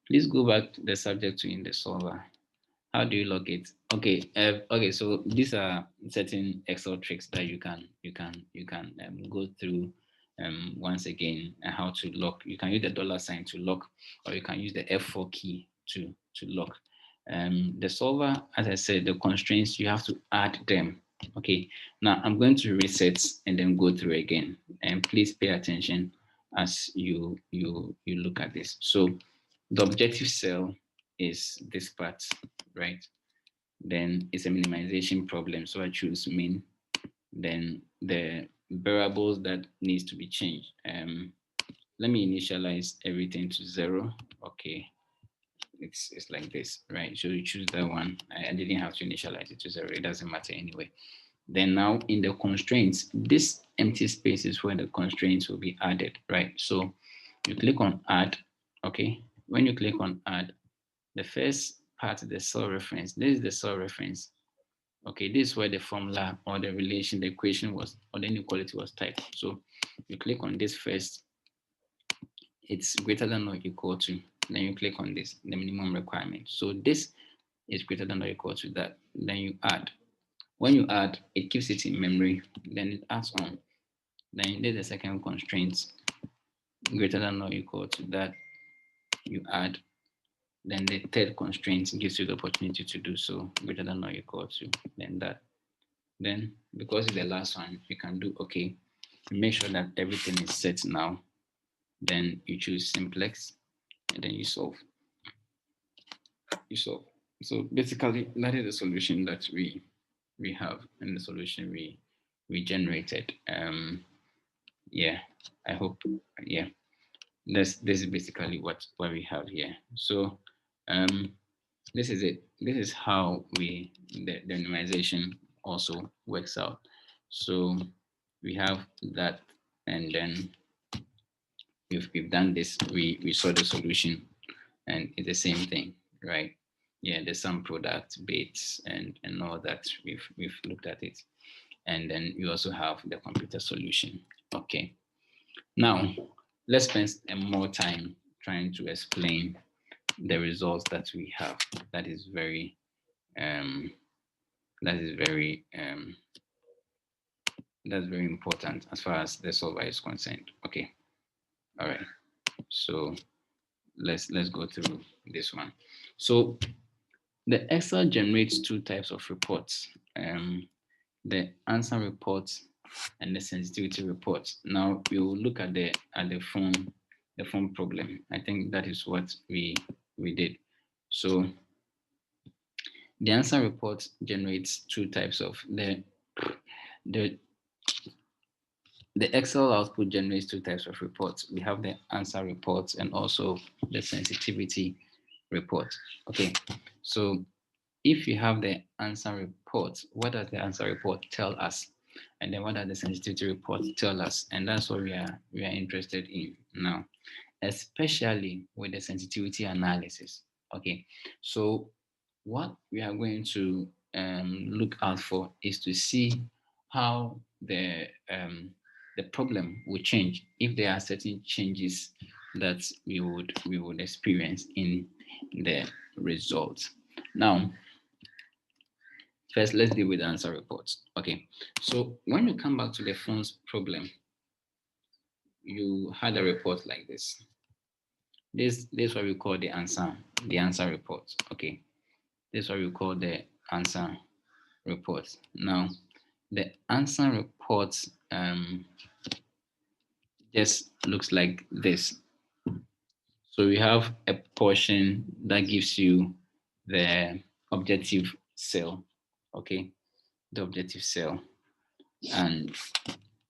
Speaker 1: Please go back to the subject to in the solver. How do you log it? Okay, okay. So these are certain Excel tricks that you can go through once again, and how to lock. You can use the dollar sign to lock, or you can use the F4 key to lock. The solver, as I said, the constraints, you have to add them. Okay. Now I'm going to reset and then go through again, and please pay attention as you look at this. So the objective cell is this part, right? Then it's a minimization problem, so I choose min. Then the variables that needs to be changed. Let me initialize everything to 0. Okay, it's like this, right? So you choose that one. I didn't have to initialize it to 0. It doesn't matter anyway. Then now in the constraints, this empty space is where the constraints will be added, right? So you click on add. Okay, when you click on add, the first part is the cell reference. This is the cell reference. Okay, this is where the formula or the relation, the equation was, or the inequality was typed. So you click on this first, it's greater than or equal to, then you click on this, the minimum requirement. So this is greater than or equal to that, then you add. When you add, it keeps it in memory, then it adds on. Then there's the second constraint, greater than or equal to that, you add. Then the third constraint gives you the opportunity to do so, greater than or equal to, then that. Then, because it's the last one, you can do okay. Make sure that everything is set now. Then you choose simplex, and then you solve. You solve. So basically, that is the solution that we have, and the solution we generated. Yeah, I hope. Yeah, this is basically what we have here. So this is it. This is how the minimization also works out. So we have that, and then we've done this. We saw the solution, and it's the same thing, right? Yeah, the sum product, baits, and all that. We've looked at it, and then you also have the computer solution. Okay. Now let's spend more time trying to explain the results that we have. That is very um, that is very that's very important as far as the solver is concerned. Okay, all right. So let's go through this one. So the Excel generates two types of reports: the answer reports and the sensitivity reports. Now we will look at the phone problem. I think that is what we did. So the answer report generates two types of the the Excel output generates two types of reports. We have the answer reports and also the sensitivity report. Okay, so if you have the answer report, what does the answer report tell us? And then what does the sensitivity report tell us? And that's what we are interested in now, especially with the sensitivity analysis. Okay, so what we are going to look out for is to see how the problem will change if there are certain changes that we would experience in the results. Now, first, let's deal with the answer reports. Okay, so when you come back to the phones problem, you had a report like this. This is what we call the answer report. Okay, this is what we call the answer report. Now, the answer report just looks like this. So we have a portion that gives you the objective sale, okay, the objective sale, and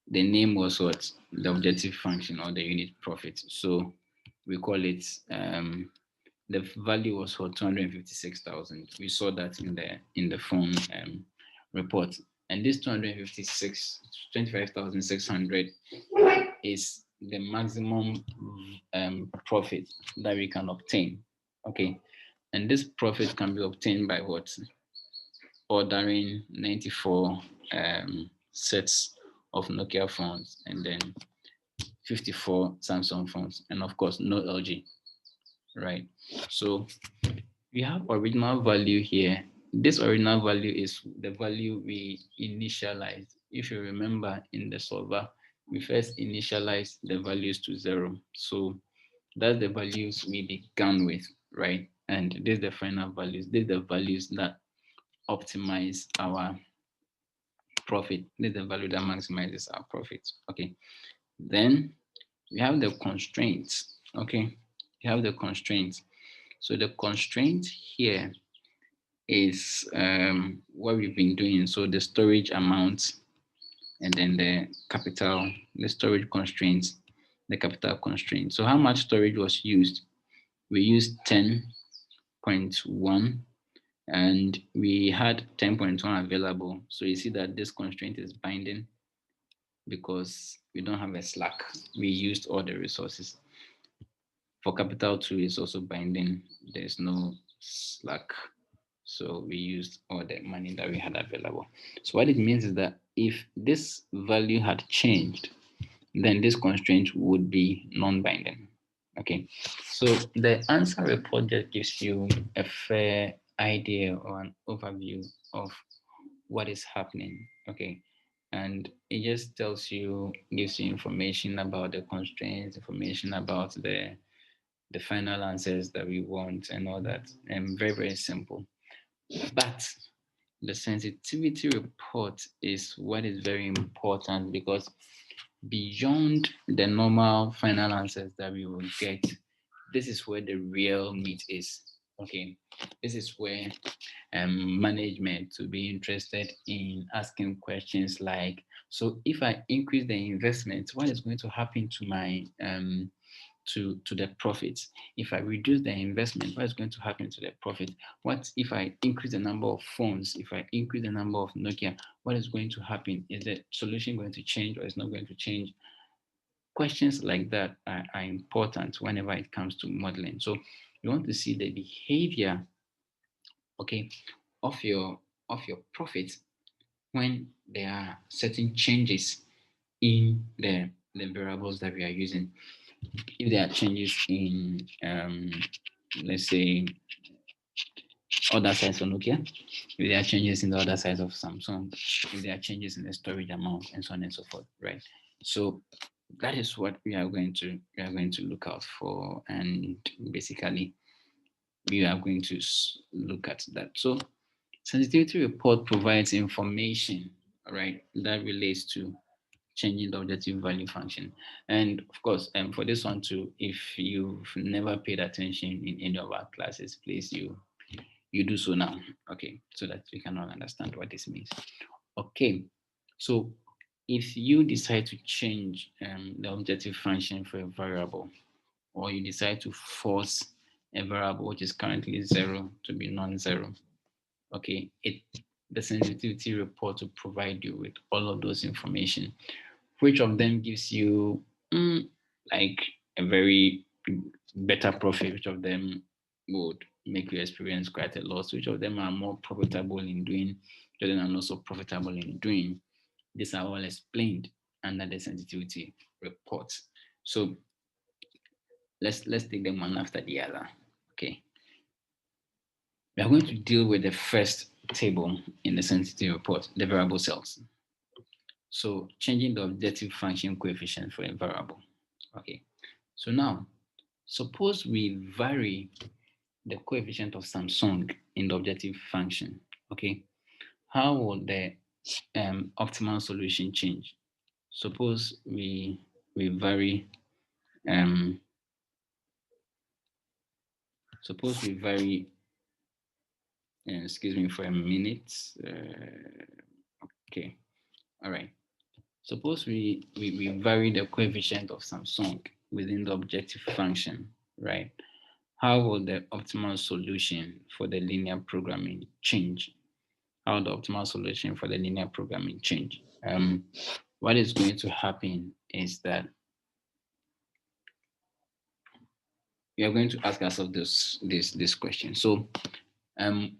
Speaker 1: the name was what, the objective function or the unit profit. So we call it the value was for 256,000. We saw that in the phone report, and this 25,600 is the maximum profit that we can obtain. Okay, and this profit can be obtained by what? Ordering 94 sets of Nokia phones and then 54 Samsung phones, and of course, no LG, right? So we have original value here. This original value is the value we initialized. If you remember in the solver, we first initialized the values to 0. So that's the values we began with, right? And this is the final values. These are the values that optimize our profit. This is the value that maximizes our profit. Okay. Then we have the constraints. Okay. We have the constraints. So the constraint here is what we've been doing. So the storage amount and then the storage constraints, the capital constraint. So how much storage was used? We used 10.1 and we had 10.1 available. So you see that this constraint is binding because we don't have a slack. We used all the resources. For capital 2 is also binding. There's no slack. So we used all the money that we had available. So what it means is that if this value had changed, then this constraint would be non-binding. Okay. So the answer report just gives you a fair idea or an overview of what is happening. Okay. And it just tells you, gives you information about the constraints, information about the final answers that we want and all that. And very, very simple. But the sensitivity report is what is very important because beyond the normal final answers that we will get, this is where the real meat is. Okay, this is where management to be interested in asking questions like, so if I increase the investment, what is going to happen to my to the profits? If I reduce the investment, what is going to happen to the profit? What if I increase the number of phones? If I increase the number of Nokia, what is going to happen? Is the solution going to change or is not going to change? Questions like that are important whenever it comes to modeling. So you want to see the behavior, okay, of your profit when there are certain changes in the variables that we are using. If there are changes in let's say other sides of Nokia, if there are changes in the other sides of Samsung, if there are changes in the storage amount, and so on and so forth, right? So that is what we are going to look out for, and basically we are going to look at that. So sensitivity report provides information, right, that relates to changing the objective value function. And of course, for this one too, if you've never paid attention in any of our classes, please you do so now, okay, so that we can all understand what this means. Okay, so if you decide to change the objective function for a variable, or you decide to force a variable which is currently 0 to be non-zero, okay, the sensitivity report will provide you with all of those information. Which of them gives you like a very better profit? Which of them would make you experience quite a loss? Which of them are more profitable in doing? Which of them are not so profitable in doing? These are all explained under the sensitivity report. So let's take them one after the other. Okay, we are going to deal with the first table in the sensitivity report, the variable cells. So changing the objective function coefficient for a variable. Okay, so now suppose we vary the coefficient of Samsung in the objective function. Okay, how will the optimal solution change? Suppose we we vary, um, suppose we vary, excuse me for a minute. Okay, all right. Suppose we vary the coefficient of some sum within the objective function, right? How will the optimal solution for the linear programming change? How the optimal solution for the linear programming change? What is going to happen is that we are going to ask ourselves this question. So,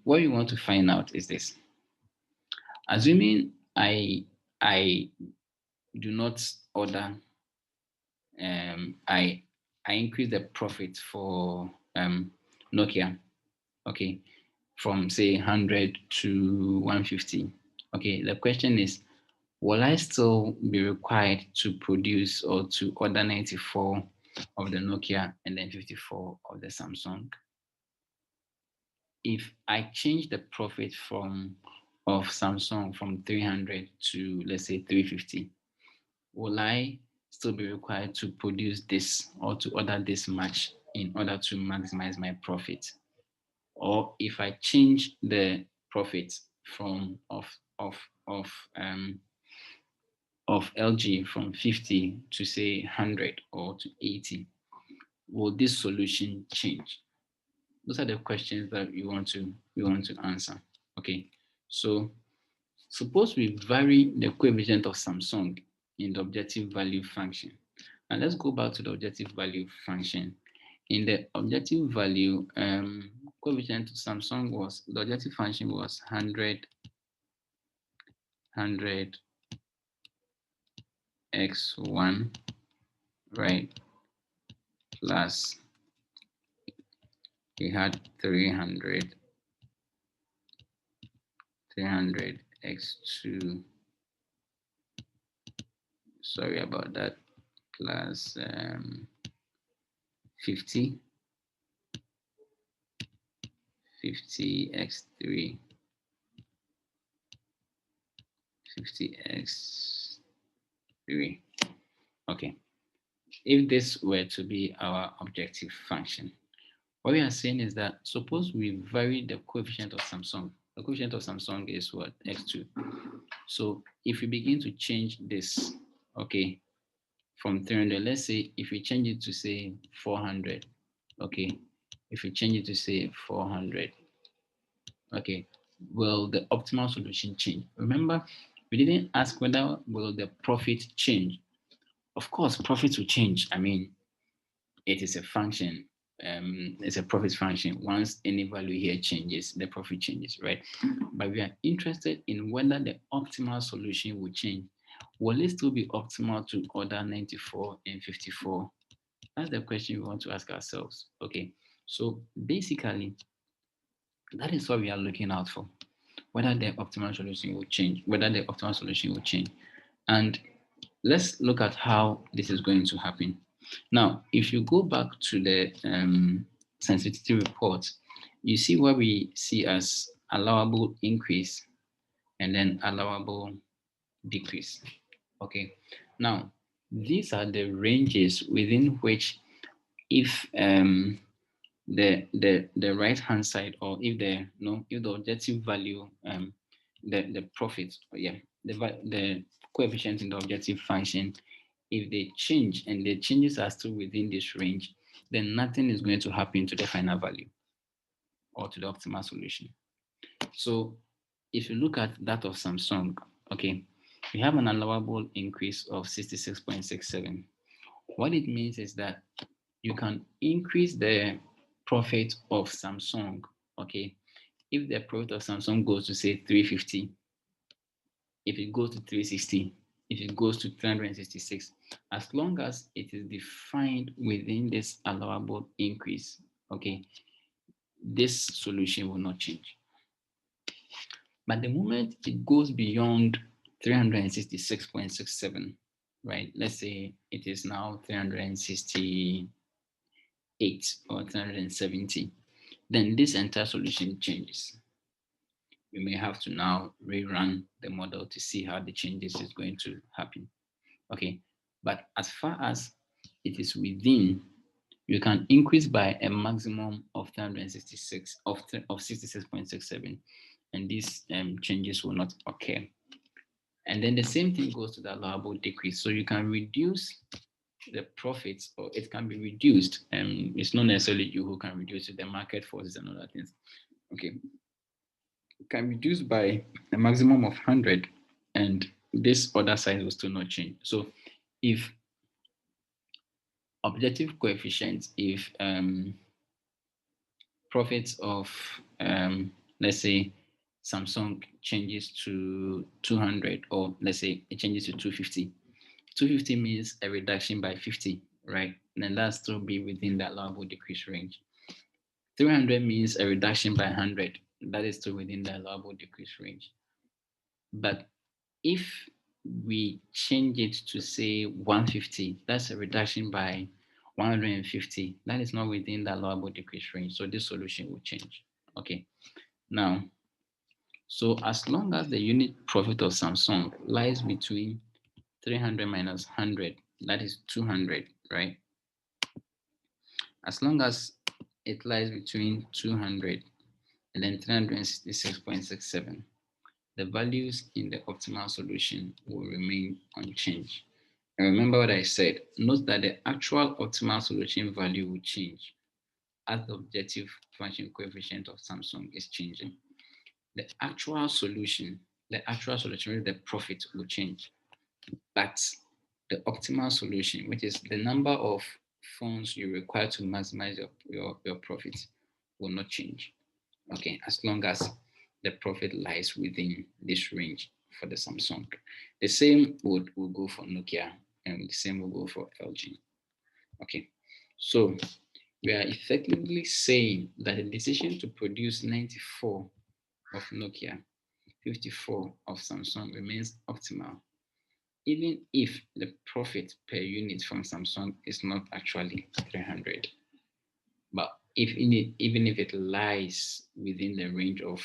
Speaker 1: what we want to find out is this: assuming I do not order, I increase the profit for Nokia, okay, from say 100 to 150. Okay, the question is, will I still be required to produce or to order 94 of the Nokia and then 54 of the Samsung? If I change the profit from of Samsung from 300 to let's say 350, will I still be required to produce this or to order this much in order to maximize my profit? Or if I change the profit from of um of LG from 50 to say 100 or to 80, will this solution change? Those are the questions that we want to answer. Okay, so suppose we vary the coefficient of Samsung in the objective value function. And let's go back to the objective value function. In the objective value, coefficient of Samsung was, the objective function was 100, 100 x1, right, plus we had 300, 300 x2, sorry about that, plus 50, 50 x3, 50 x3. Okay, if this were to be our objective function, what we are saying is that suppose we vary the coefficient of Samsung. The coefficient of Samsung is what? X2. So if we begin to change this, okay, from 300, let's say if we change it to say 400, okay, if we change it to say 400, okay, will the optimal solution change? Remember, we didn't ask whether will the profit change. Of course, profit will change. I mean, it is a function. It's a profit function. Once any value here changes, the profit changes, right? But we are interested in whether the optimal solution will change. Will it still be optimal to order 94 and 54? That's the question we want to ask ourselves. Okay, so basically, that is what we are looking out for. Whether the optimal solution will change, whether the optimal solution will change. And let's look at how this is going to happen. Now, if you go back to the sensitivity report, you see what we see as allowable increase and then allowable decrease. Okay. Now, these are the ranges within which if the right hand side, or if the no if the objective value, the profit, yeah, the coefficient in the objective function, if they change and the changes are still within this range, then nothing is going to happen to the final value or to the optimal solution. So if you look at that of Samsung, okay, we have an allowable increase of 66.67. What it means is that you can increase the profit of Samsung, okay? If the profit of Samsung goes to say 350, if it goes to 360, if it goes to 366, as long as it is defined within this allowable increase, okay, this solution will not change. But the moment it goes beyond 366.67, right? Let's say it is now 368 or 370, then this entire solution changes. We may have to now rerun the model to see how the changes is going to happen. Okay, But as far as it is within, you can increase by a maximum of 366 of 66.67, and these changes will not occur. And then the same thing goes to the allowable decrease. So you can reduce the profits, or it can be reduced. It's not necessarily you who can reduce it, the market forces and other things. Okay, can reduce by a maximum of 100, and this other size will still not change. So if objective coefficient, if profits of let's say Samsung changes to 200, or let's say it changes to 250. 250 means a reduction by 50, right? And then that still be within the allowable decrease range. 300 means a reduction by 100. That is still within the allowable decrease range. But if we change it to say 150, that's a reduction by 150. That is not within the allowable decrease range. So this solution will change. Okay. Now, so as long as the unit profit of Samsung lies between 300 minus 100, that is 200, right? As long as it lies between 200 and then 366.67, the values in the optimal solution will remain unchanged. And remember what I said, note that the actual optimal solution value will change as the objective function coefficient of Samsung is changing. The actual solution, the profit will change, but the optimal solution, which is the number of phones you require to maximize your profits, will not change. Okay, as long as the profit lies within this range for the Samsung. The same will go for Nokia, and the same will go for LG. Okay, so we are effectively saying that the decision to produce 94 of Nokia, 54 of Samsung remains optimal, even if the profit per unit from Samsung is not actually 300. But even if it lies within the range of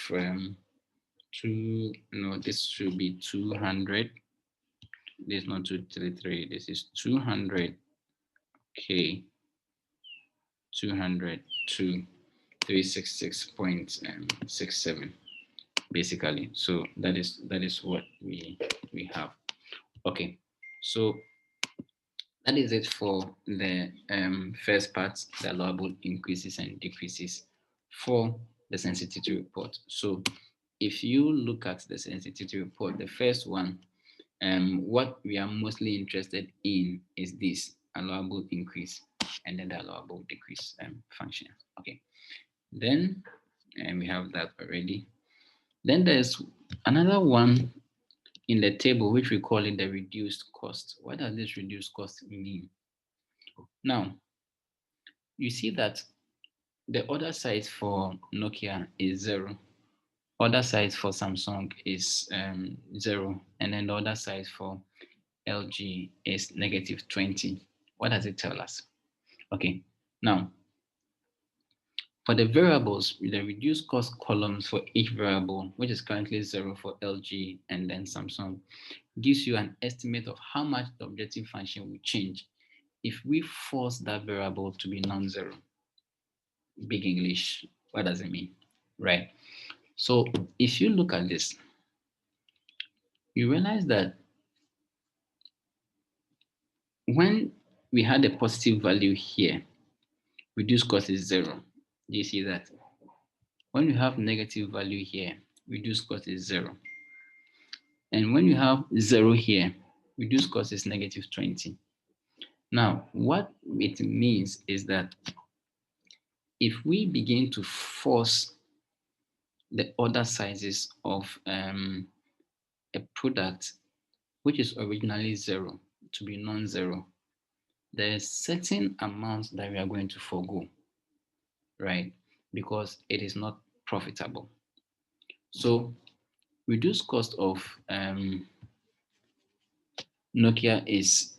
Speaker 1: this should be 200. This is not 233. This is 200. Okay, 200 to 366.67 basically. So that is what we have. Okay, so that is it for the first part, the allowable increases and decreases for the sensitivity report. So if you look at the sensitivity report, the first one, what we are mostly interested in is this allowable increase and then the allowable decrease function. Okay, then we have that already. Then there's another one in the table which we call it the reduced cost. What does this reduced cost mean? Now, you see that the order size for Nokia is 0. Order size for Samsung is 0. And then the order size for LG is -20. What does it tell us? Okay, now for the variables, the reduced cost columns for each variable, which is currently 0 for LG and then Samsung, gives you an estimate of how much the objective function will change if we force that variable to be non-zero. Big English, what does it mean? Right. So if you look at this, you realize that when we had a positive value here, reduced cost is 0. Do you see that? When you have negative value here, reduced cost is 0. And when you have 0 here, reduced cost is -20. Now, what it means is that if we begin to force the order sizes of a product which is originally 0 to be non-zero, there's certain amounts that we are going to forego, right? Because it is not profitable. So reduced cost of Nokia is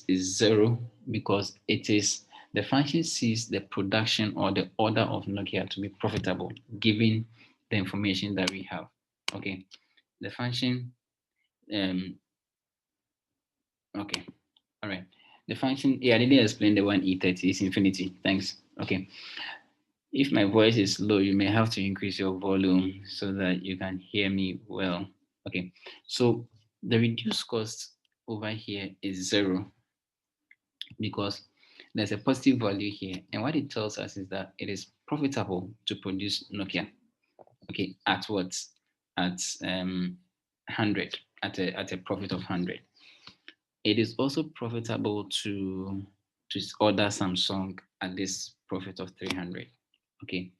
Speaker 1: 0 because it is the function sees the production or the order of Nokia to be profitable given the information that we have. Okay, the function okay, All right. The function, yeah, I didn't explain the one E30 is infinity. Thanks. Okay. If my voice is low, you may have to increase your volume so that you can hear me well. Okay. So the reduced cost over here is 0 because there's a positive value here. And what it tells us is that it is profitable to produce Nokia. Okay. At what? At 100, at a profit of 100. It is also profitable to order Samsung at this profit of 300. Okay,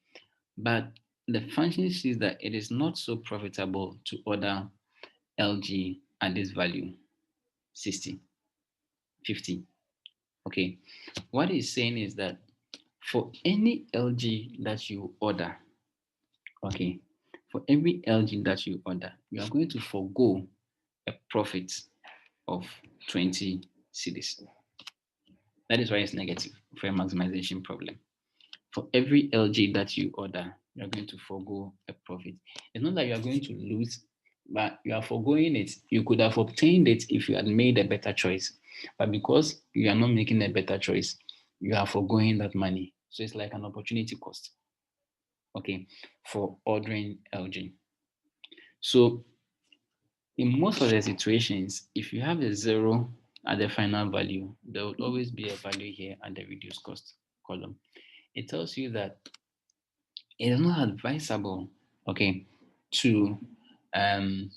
Speaker 1: but the function sees that it is not so profitable to order LG at this value 60, 50. Okay, what it's saying is that for any LG that you order, okay, for every LG that you order, you are going to forego a profit of 20 cedis. That is why it's negative for a maximization problem. For every LG that you order, you're going to forego a profit. It's not that you are going to lose, but you are foregoing it. You could have obtained it if you had made a better choice. But because you are not making a better choice, you are foregoing that money. So it's like an opportunity cost, okay, for ordering LG. So in most of the situations, if you have a 0 at the final value, there will always be a value here at the reduced cost column. It tells you that it is not advisable, okay, to um,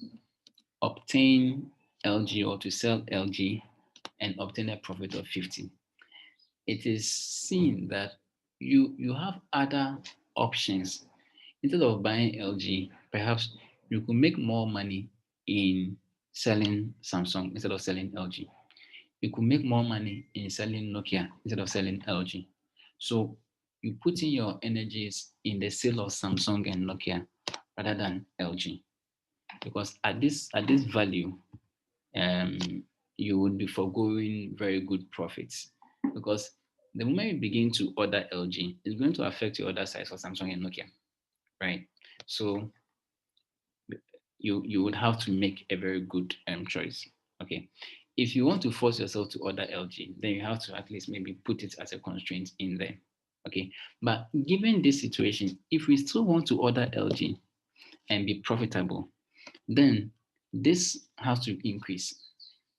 Speaker 1: obtain LG or to sell LG and obtain a profit of 50. It is seen that you have other options. Instead of buying LG, perhaps you could make more money in selling Samsung instead of selling LG. You could make more money in selling Nokia instead of selling LG. So you put in your energies in the sale of Samsung and Nokia rather than LG, because at this value, um, you would be foregoing very good profits, because the moment you begin to order LG, it's going to affect your order size for Samsung and Nokia, right? So you would have to make a very good choice. Okay. If you want to force yourself to order LG, then you have to at least maybe put it as a constraint in there. Okay. But given this situation, if we still want to order LG and be profitable, then this has to increase,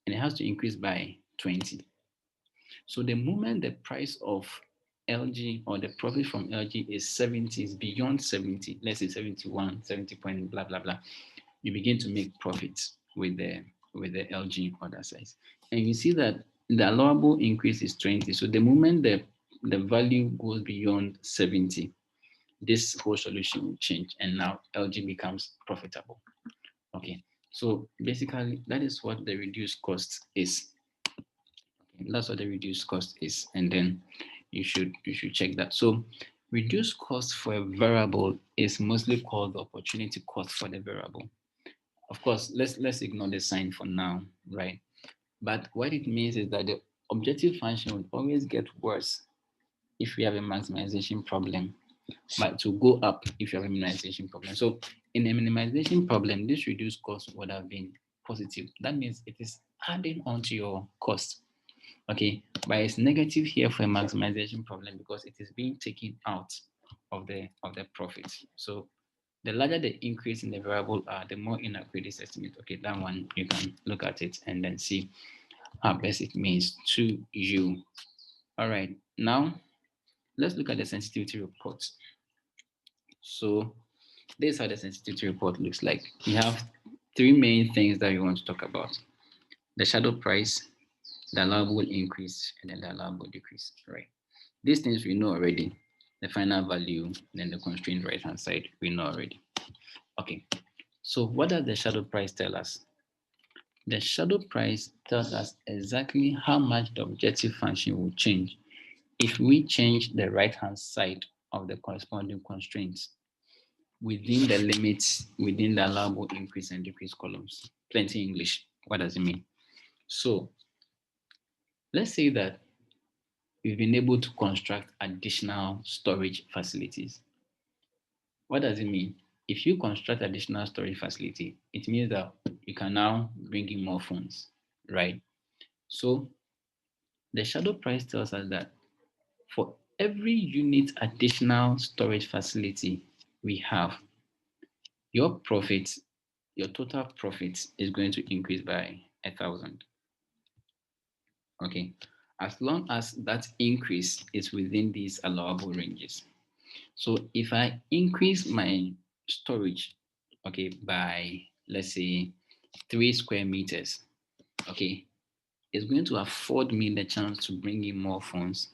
Speaker 1: and it has to increase by 20. So the moment the price of LG or the profit from LG is 70, is beyond 70, let's say 71, 70 point blah blah blah, you begin to make profits with the LG order size. And you see that the allowable increase is 20. So the moment the value goes beyond 70, this whole solution will change, and now LG becomes profitable. Okay. So basically that is what the reduced cost is. Okay, that's what the reduced cost is. And then you should check that. So reduced cost for a variable is mostly called the opportunity cost for the variable. Of course, let's ignore the sign for now, right? But what it means is that the objective function will always get worse if we have a maximization problem, but to go up if you have a minimization problem. So in a minimization problem, this reduced cost would have been positive. That means it is adding on to your cost. Okay, but it's negative here for a maximization problem because it is being taken out of the profit. So the larger the increase in the variable are, the more inaccurate this estimate. Okay, that one you can look at it and then see how best it means to you. All right, now let's look at the sensitivity report. So this is how the sensitivity report looks like. You have three main things that you want to talk about: the shadow price, the allowable increase, and then the allowable decrease. Right. These things we know already. The final value, then the constraint right hand side, we know already. Okay. So what does the shadow price tell us? The shadow price tells us exactly how much the objective function will change if we change the right hand side of the corresponding constraints within the limits within the allowable increase and decrease columns. Plenty English. What does it mean? So let's say that we've been able to construct additional storage facilities. What does it mean? If you construct additional storage facility, it means that you can now bring in more phones, right? So The shadow price tells us that for every unit additional storage facility we have, your profit, your total profit is going to increase by 1,000. Okay, as long as that increase is within these allowable ranges. So if I increase my storage, okay, by let's say 3 square meters, okay, it's going to afford me the chance to bring in more funds,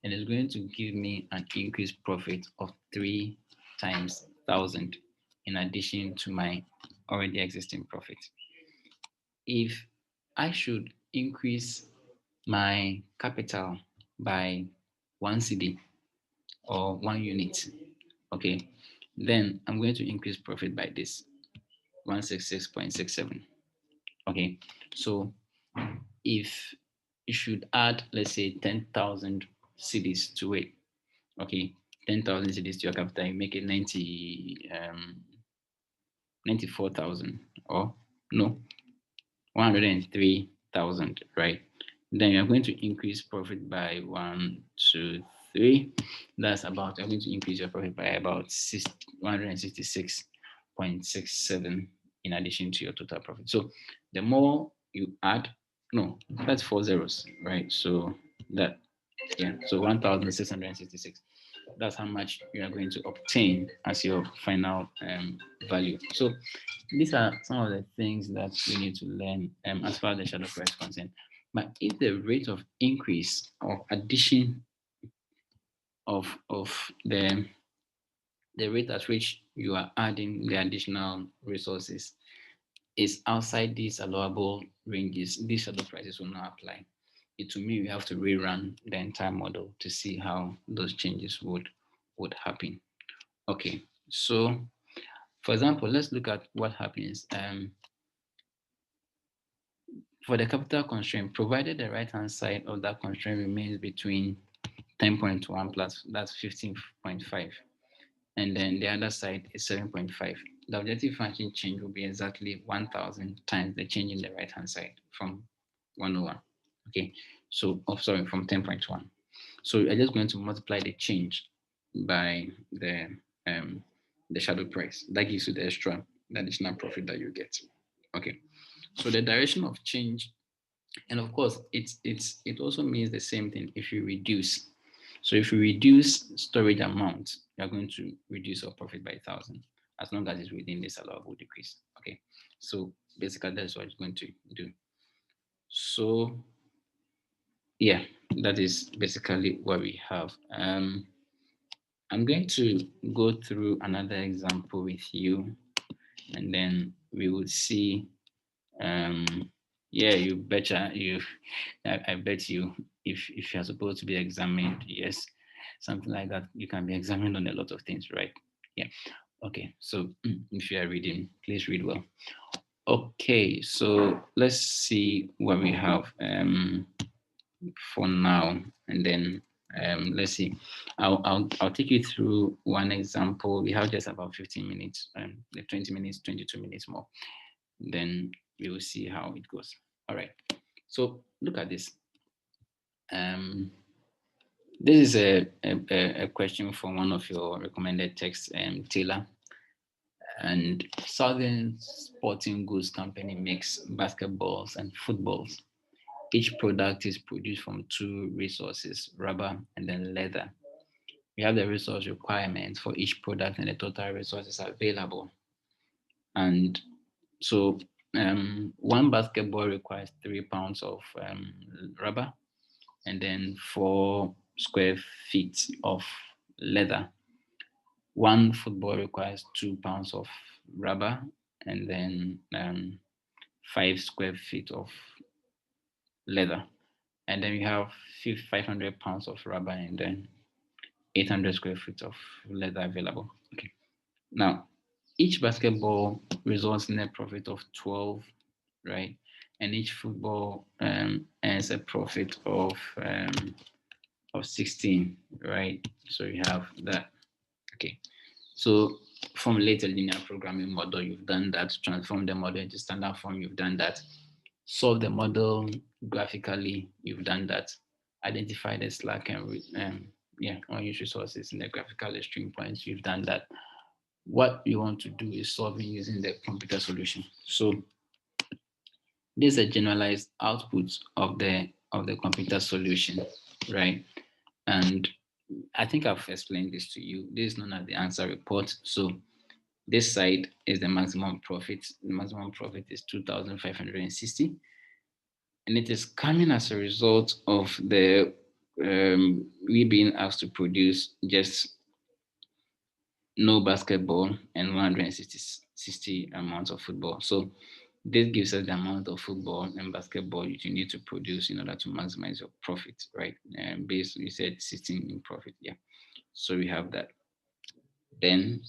Speaker 1: and it's going to give me an increased profit of 3 times 1,000 in addition to my already existing profit. If I should increase my capital by 1 CD or 1 unit, okay, then I'm going to increase profit by this 166.67. Okay, so if you should add, let's say, 10,000 CDs to it, okay, 10,000 CDs to your capital, you make it 94,000, or no, 103,000, right? Then you're going to increase profit by 1, 2, 3. That's about, you're going to increase your profit by about 166.67 in addition to your total profit. So the more you add, no, that's 4 zeros, right? So that, yeah, so 1,666. That's how much you are going to obtain as your final value. So these are some of the things that we need to learn as far as the shadow price is concerned. But if the rate of increase or addition of the rate at which you are adding the additional resources is outside these allowable ranges, these shadow prices will not apply. It to me, we have to rerun the entire model to see how those changes would happen. Okay, so for example, let's look at what happens for the capital constraint, provided the right-hand side of that constraint remains between 10.1 plus, that's 15.5, and then the other side is 7.5. The objective function change will be exactly 1,000 times the change in the right-hand side from 101. Okay, so, oh, sorry, from 10.1. So I'm just going to multiply the change by the shadow price. That gives you the the additional profit that you get. Okay, so the direction of change, and of course, it also means the same thing if you reduce. So if you reduce storage amount, you're going to reduce your profit by 1,000 as long as it's within this allowable decrease. Okay, so basically that's what it's going to do. So yeah, that is basically what we have. I'm going to go through another example with you, and then we will see. Um, yeah, you betcha you. I bet you, if you're supposed to be examined, yes, something like that, you can be examined on a lot of things, right? Yeah. Okay. So if you are reading, please read well. Okay. So let's see what we have. For now, and then let's see. I'll take you through one example. We have just about 15 minutes, the 20 minutes, 22 minutes more. Then we will see how it goes. All right. So look at this. This is a question from one of your recommended texts, Taylor. And Southern Sporting Goods Company makes basketballs and footballs. Each product is produced from two resources, rubber and then leather. We have the resource requirements for each product and the total resources available. And so one basketball requires 3 pounds of rubber and then 4 square feet of leather. One football requires 2 pounds of rubber and then 5 square feet of leather. And then we have 500 pounds of rubber and then 800 square feet of leather available. Okay. Now, each basketball results in a profit of 12, right? And each football earns a profit of 16, right? So you have that. Okay. So formulate a linear programming model, you've done that. Transform the model into standard form, you've done that. Solve the model graphically, you've done that. identify the slack and unused resources in the graphical extreme points. You've done that. What you want to do is solving using the computer solution. So this is a generalized output of the computer solution, right? And I think I've explained this to you. This is known as the answer report. So this side is the maximum profit. The maximum profit is 2,560, and it is coming as a result of the we being asked to produce just no basketball and 160 amounts of football. So this gives us the amount of football and basketball you need to produce in order to maximize your profit, right? And based, you said 16 in profit, yeah. So we have that. Then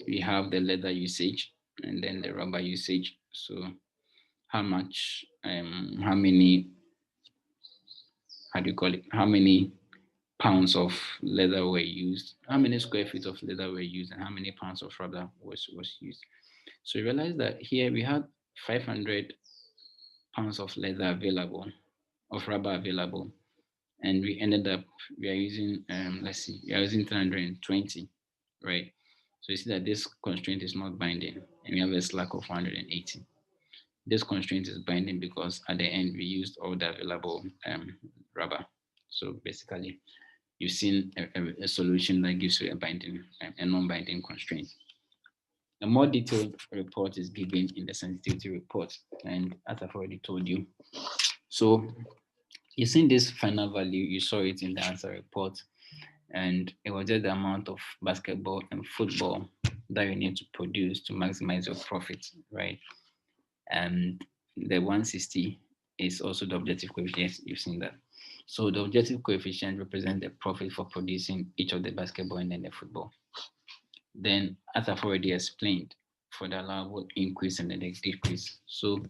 Speaker 1: we have the leather usage and then the rubber usage. So how many, how do you call it? How many pounds of leather were used? How many square feet of leather were used, and how many pounds of rubber was used? So we realized that here we had 500 pounds of leather available, of rubber available, and we ended up we are using let's see, we are using 320, right? So you see that this constraint is not binding, and we have a slack of 180. This constraint is binding because at the end we used all the available rubber. So basically, you've seen a solution that gives you a binding, a non-binding constraint. A more detailed report is given in the sensitivity report, and as I've already told you. So you seen this final value, you saw it in the answer report, and it was just the amount of basketball and football that you need to produce to maximize your profit, right? And the 160 is also the objective coefficient. You've seen that. So the objective coefficient represents the profit for producing each of the basketball and then the football. Then, as I've already explained, for the allowable increase and the decrease. So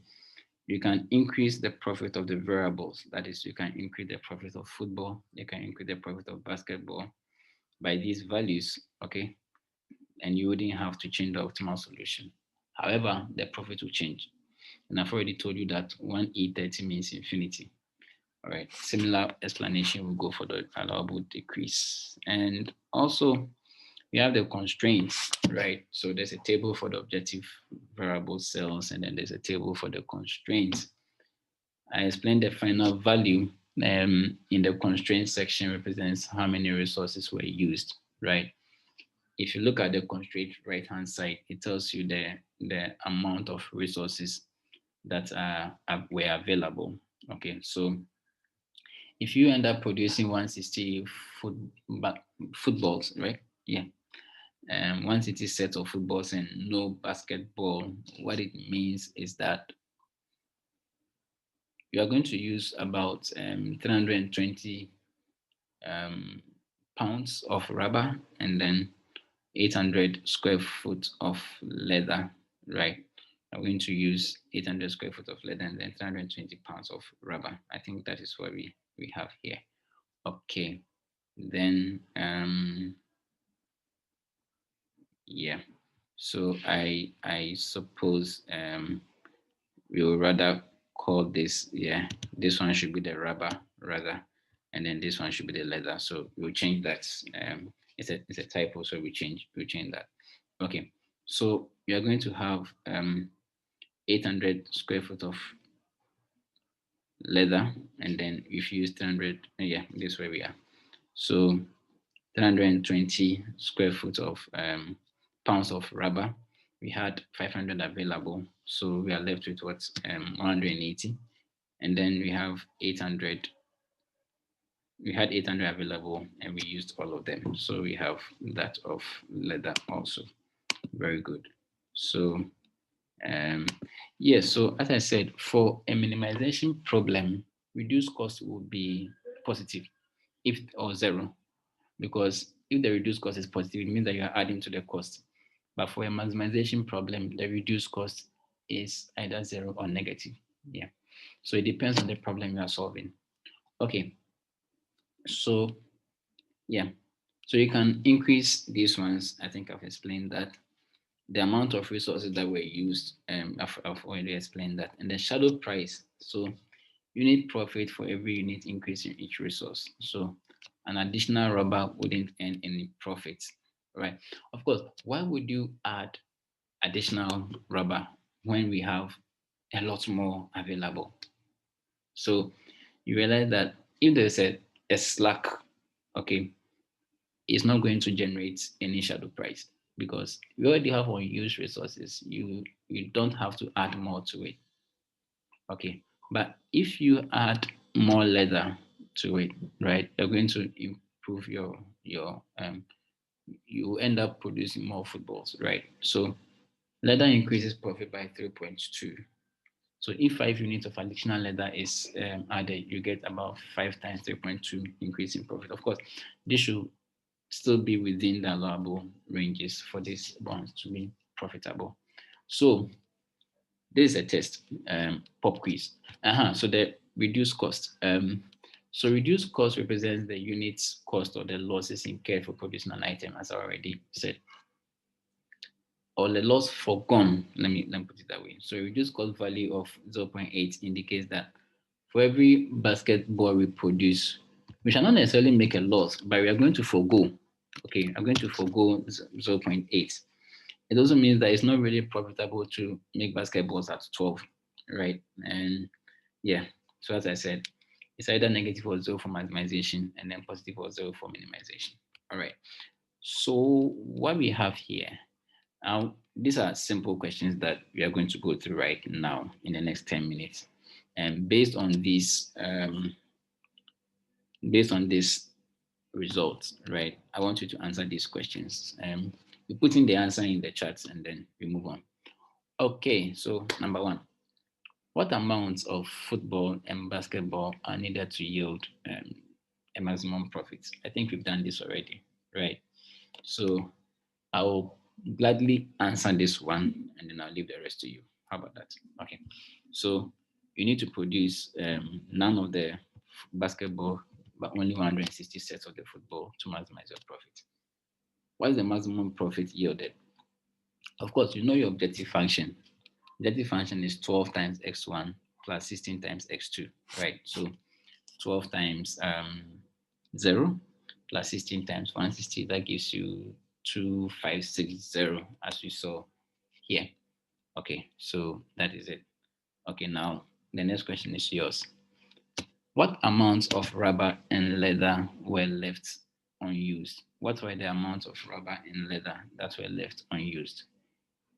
Speaker 1: you can increase the profit of the variables. That is, you can increase the profit of football, you can increase the profit of basketball by these values, okay? And you wouldn't have to change the optimal solution. However, the profit will change. And I've already told you that 1E30 means infinity. All right, similar explanation will go for the allowable decrease. And also, we have the constraints, right? So there's a table for the objective variable cells, and then there's a table for the constraints. I explained the final value in the constraint section represents how many resources were used, right? If you look at the constraint right hand side, it tells you the amount of resources that were available. Okay, so if you end up producing 160 foot, footballs, right? Yeah, 160 sets of footballs and no basketball, what it means is that you are going to use about 320 um, pounds of rubber and then 800 square foot of leather, right? I'm going to use 800 square foot of leather and then 320 pounds of rubber. I think that is what we have here. Okay, then yeah. So I suppose we will rather call this, yeah, this one should be the rubber rather, and then this one should be the leather. So we'll change that. It's a typo, so we change that. Okay, so we are going to have 800 square foot of leather, and then we've used 300. Yeah, this way we are. So 320 square foot of pounds of rubber. We had 500 available, so we are left with what 180, and then we have 800. We had 800 available, and we used all of them. So we have that of leather also. Very good. So um, yes. So as I said, for a minimization problem, reduced cost would be positive, if or zero, because if the reduced cost is positive, it means that you are adding to the cost. But for a maximization problem, the reduced cost is either zero or negative. Yeah. So it depends on the problem you are solving. Okay. So yeah. So you can increase these ones. I think I've explained that. The amount of resources that were used, I've already explained that. And the shadow price. So unit profit for every unit increase in each resource. So an additional rubber wouldn't earn any profit, right? Of course, why would you add additional rubber when we have a lot more available? So you realize that if there's a slack, okay, it's not going to generate any shadow price because we already have unused resources. You don't have to add more to it. Okay. But if you add more leather to it, right, you're going to improve your you end up producing more footballs, right? So leather increases profit by 3.2. So if 5 units of additional leather is added, you get about 5 times 3.2 increase in profit. Of course, this should still be within the allowable ranges for these bonds to be profitable. So this is a test, pop quiz. So the reduced cost. So reduced cost represents the unit's cost or the losses incurred for producing an item, as I already said, or the loss forgone. Let me put it that way. So reduced cost value of 0.8 indicates that for every basketball we produce, we shall not necessarily make a loss, but we are going to forego. Okay, I'm going to forego 0.8. It also means that it's not really profitable to make basketballs at 12, right? And yeah, so as I said, it's either negative or zero for maximization and then positive or zero for minimization. All right. So what we have here, these are simple questions that we are going to go through right now in the next 10 minutes. And based on this results, right, I want you to answer these questions. You put in the answer in the chat and then we move on. Okay, so number one, what amounts of football and basketball are needed to yield a maximum profit? I think we've done this already, right? So I'll gladly answer this one and then I'll leave the rest to you. How about that? Okay. So you need to produce none of the basketball, but only 160 sets of the football to maximize your profit. What is the maximum profit yielded? Of course, you know your objective function. Objective function is 12 times x1 plus 16 times x2, right? So 12 times 0 plus 16 times 160, that gives you 2560, as we saw here. Okay, so that is it. Okay, now the next question is yours. What amounts of rubber and leather were left unused? What were the amounts of rubber and leather that were left unused?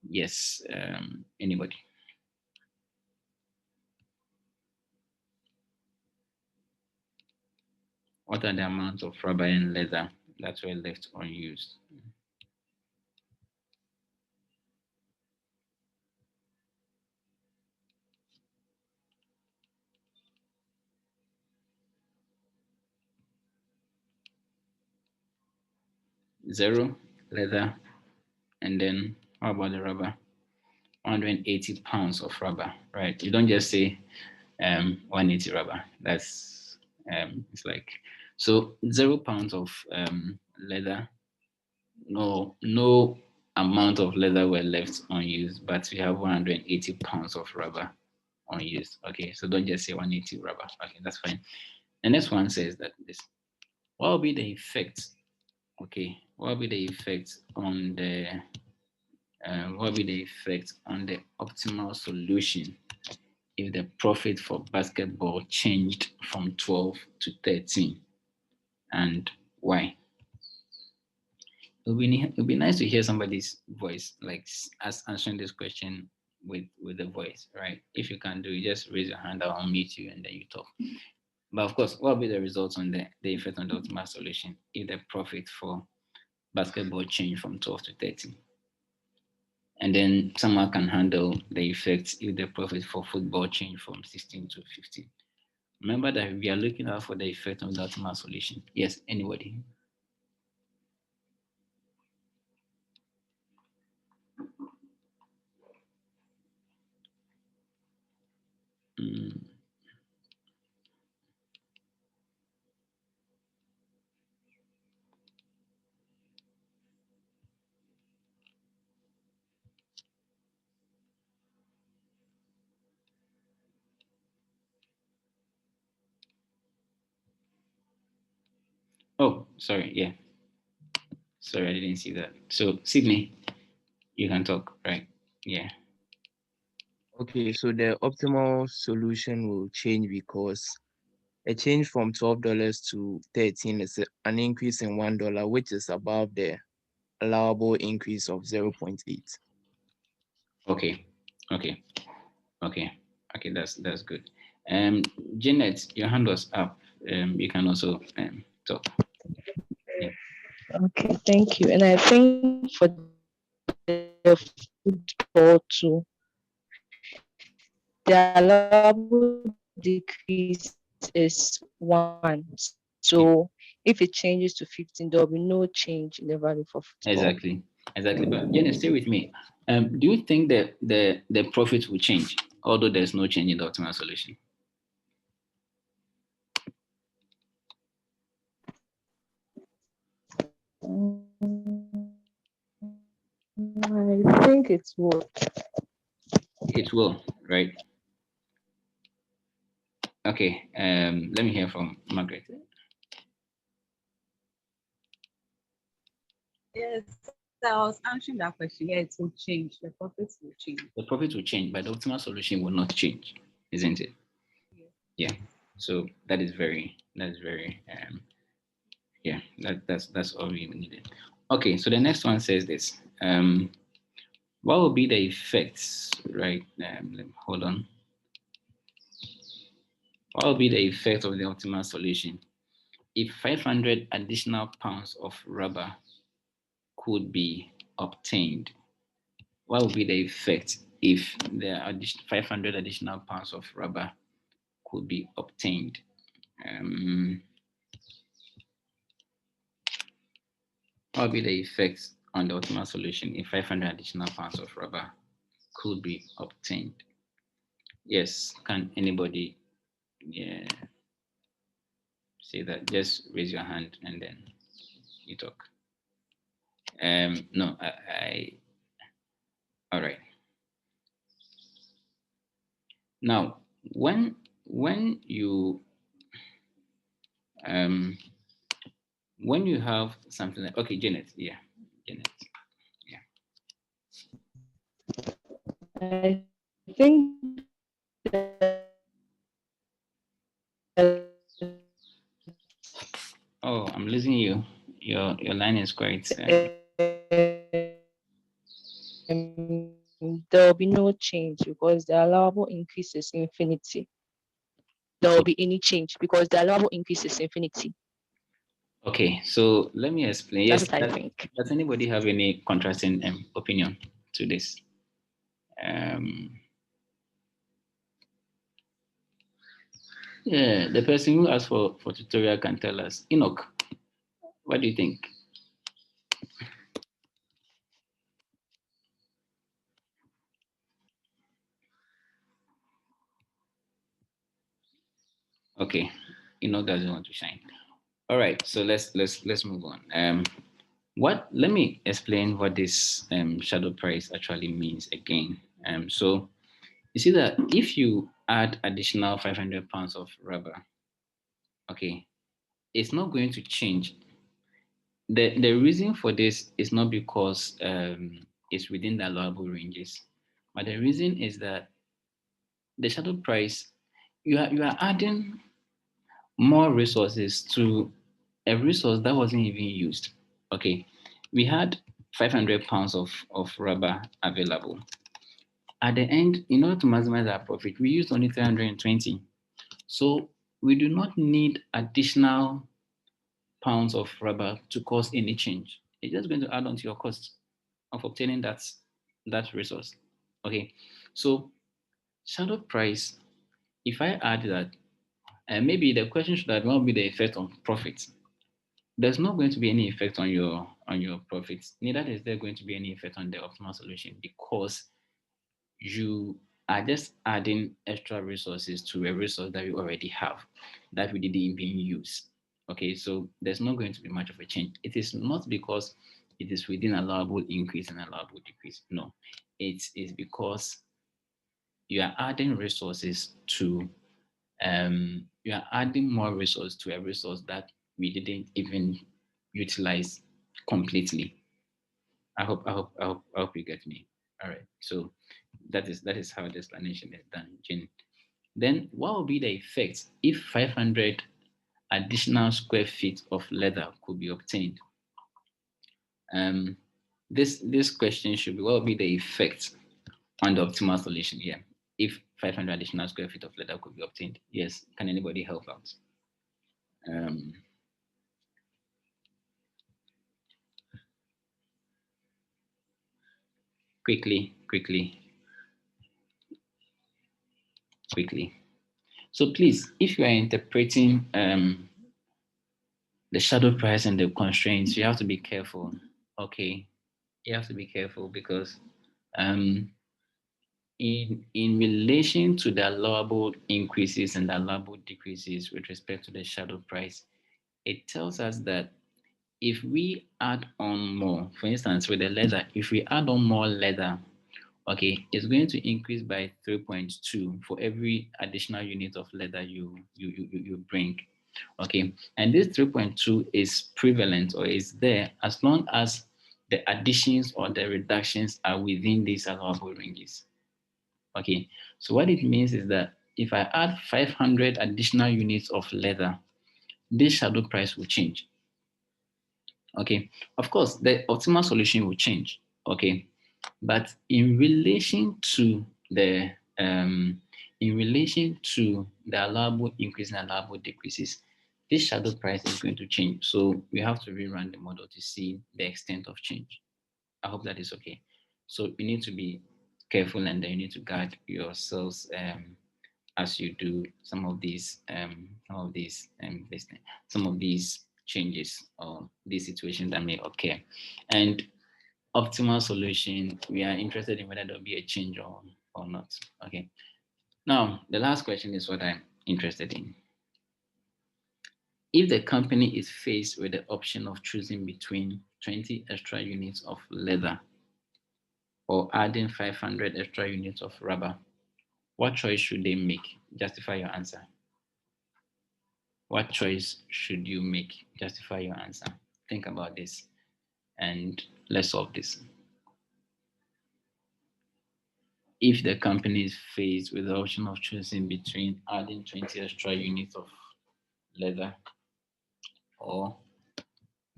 Speaker 1: Yes, anybody? What are the amounts of rubber and leather that were left unused? 0 leather, and then how about the rubber? 180 pounds of rubber, right? You don't just say 180 rubber. That's it's like so 0 pounds of leather. No amount of leather were left unused, but we have 180 pounds of rubber unused. Okay, so don't just say 180 rubber. Okay, that's fine. The next one says that this. What will be the effect? Okay, what will be the effect on the what will be the effect on the optimal solution if the profit for basketball changed from 12 to 13, and why? It'll be nice to hear somebody's voice, like us answering this question with the voice, right? If you can do it, just raise your hand, I'll unmute you and then you talk. But of course, what will be the results on the effect on the optimal solution if the profit for basketball changed from 12 to 13? And then someone can handle the effects if the profit for football change from 16 to 15. Remember that we are looking out for the effect on the optimal solution. Yes, anybody? Mm, Oh, sorry. Yeah. Sorry, I didn't see that. So, Sydney, you can talk, right? Yeah.
Speaker 2: Okay, so the optimal solution will change because a change from $12 to 13 is an increase in $1, which is above the allowable increase of 0.8.
Speaker 1: Okay. Okay. Okay. Okay. That's good. Um, Janet, your hand was up. You can also talk. Yeah.
Speaker 3: Okay, thank you. And I think for the football too, the allowable decrease is 1. So if it changes to 15, there will be no change in the value for football.
Speaker 1: Exactly. Exactly. But Janet, stay with me. Do you think that the profit will change, although there's no change in the optimal solution?
Speaker 3: I think it would.
Speaker 1: It will, right? Okay. Let me hear from Margaret.
Speaker 4: Yes, I was answering that question. Yeah, it will change. The profits will change.
Speaker 1: The profit will change, but the optimal solution will not change, isn't it? Yeah. So that is very yeah, that's all we needed. Okay, so the next one says this. What will be the effects, right? Hold on. What will be the effect of the optimal solution if 500 additional pounds of rubber could be obtained? What will be the effect if the 500 additional pounds of rubber could be obtained? Um, what will be the effects on the optimal solution if 500 additional pounds of rubber could be obtained? Yes, can anybody, yeah, say that? Just raise your hand and then you talk. No, all right. Now, when you um when you have something like, okay, Janet, yeah, Janet, yeah.
Speaker 3: I think
Speaker 1: Oh, I'm losing you. Your line is quite.
Speaker 3: there will be no change because the allowable increase is infinity. There will be any change because the allowable increase is infinity.
Speaker 1: Okay, so let me explain. Yes,
Speaker 3: That's what I think.
Speaker 1: does anybody have any contrasting opinion to this? Um, yeah, the person who asked for tutorial can tell us. Enoch, what do you think? Okay, Enoch doesn't want to shine. All right, so let's move on. What? Let me explain what this shadow price actually means again. So you see that if you add additional 500 pounds of rubber, okay, it's not going to change. The reason for this is not because it's within the allowable ranges, but the reason is that the shadow price, you are adding more resources to a resource that wasn't even used. Okay, we had 500 pounds of rubber available. At the end, in order to maximize our profit, we used only 320. So we do not need additional pounds of rubber to cause any change. It's just going to add on to your cost of obtaining that resource. Okay, so shadow price, if I add that, and maybe the question should have not be the effect on profits. There's not going to be any effect on your profits. Neither is there going to be any effect on the optimal solution because you are just adding extra resources to a resource that you already have that we didn't even use. Okay, so there's not going to be much of a change. It is not because it is within allowable increase and allowable decrease. No, it's because you are adding resources to you are adding more resource to a resource that we didn't even utilize completely. I hope you get me. All right. So that is how the explanation is done, Jane. Then what will be the effect if 500 additional square feet of leather could be obtained? Um, this question should be, what will be the effect on the optimal solution here if 500 additional square feet of leather could be obtained? Yes. Can anybody help out? Um, quickly, quickly, quickly. So please, if you are interpreting the shadow price and the constraints, you have to be careful. Okay, you have to be careful because um, in relation to the allowable increases and the allowable decreases with respect to the shadow price, it tells us that if we add on more, for instance, with the leather, if we add on more leather, okay, it's going to increase by 3.2 for every additional unit of leather you bring. Okay, and this 3.2 is prevalent or is there as long as the additions or the reductions are within these allowable ranges. Okay, so what it means is that if I add 500 additional units of leather, this shadow price will change. Okay, of course, the optimal solution will change. Okay, but in relation to the allowable increase and allowable decreases, this shadow price is going to change. So we have to rerun the model to see the extent of change. I hope that is okay. So you need to be careful and then you need to guard yourselves as you do some of these changes or these situations that may occur. And optimal solution, we are interested in whether there'll be a change or not. Okay. Now, the last question is what I'm interested in. If the company is faced with the option of choosing between 20 extra units of leather or adding 500 extra units of rubber, what choice should they make? Justify your answer. What choice should you make? Justify your answer. Think about this and let's solve this. If the company is faced with the option of choosing between adding 20 extra units of leather or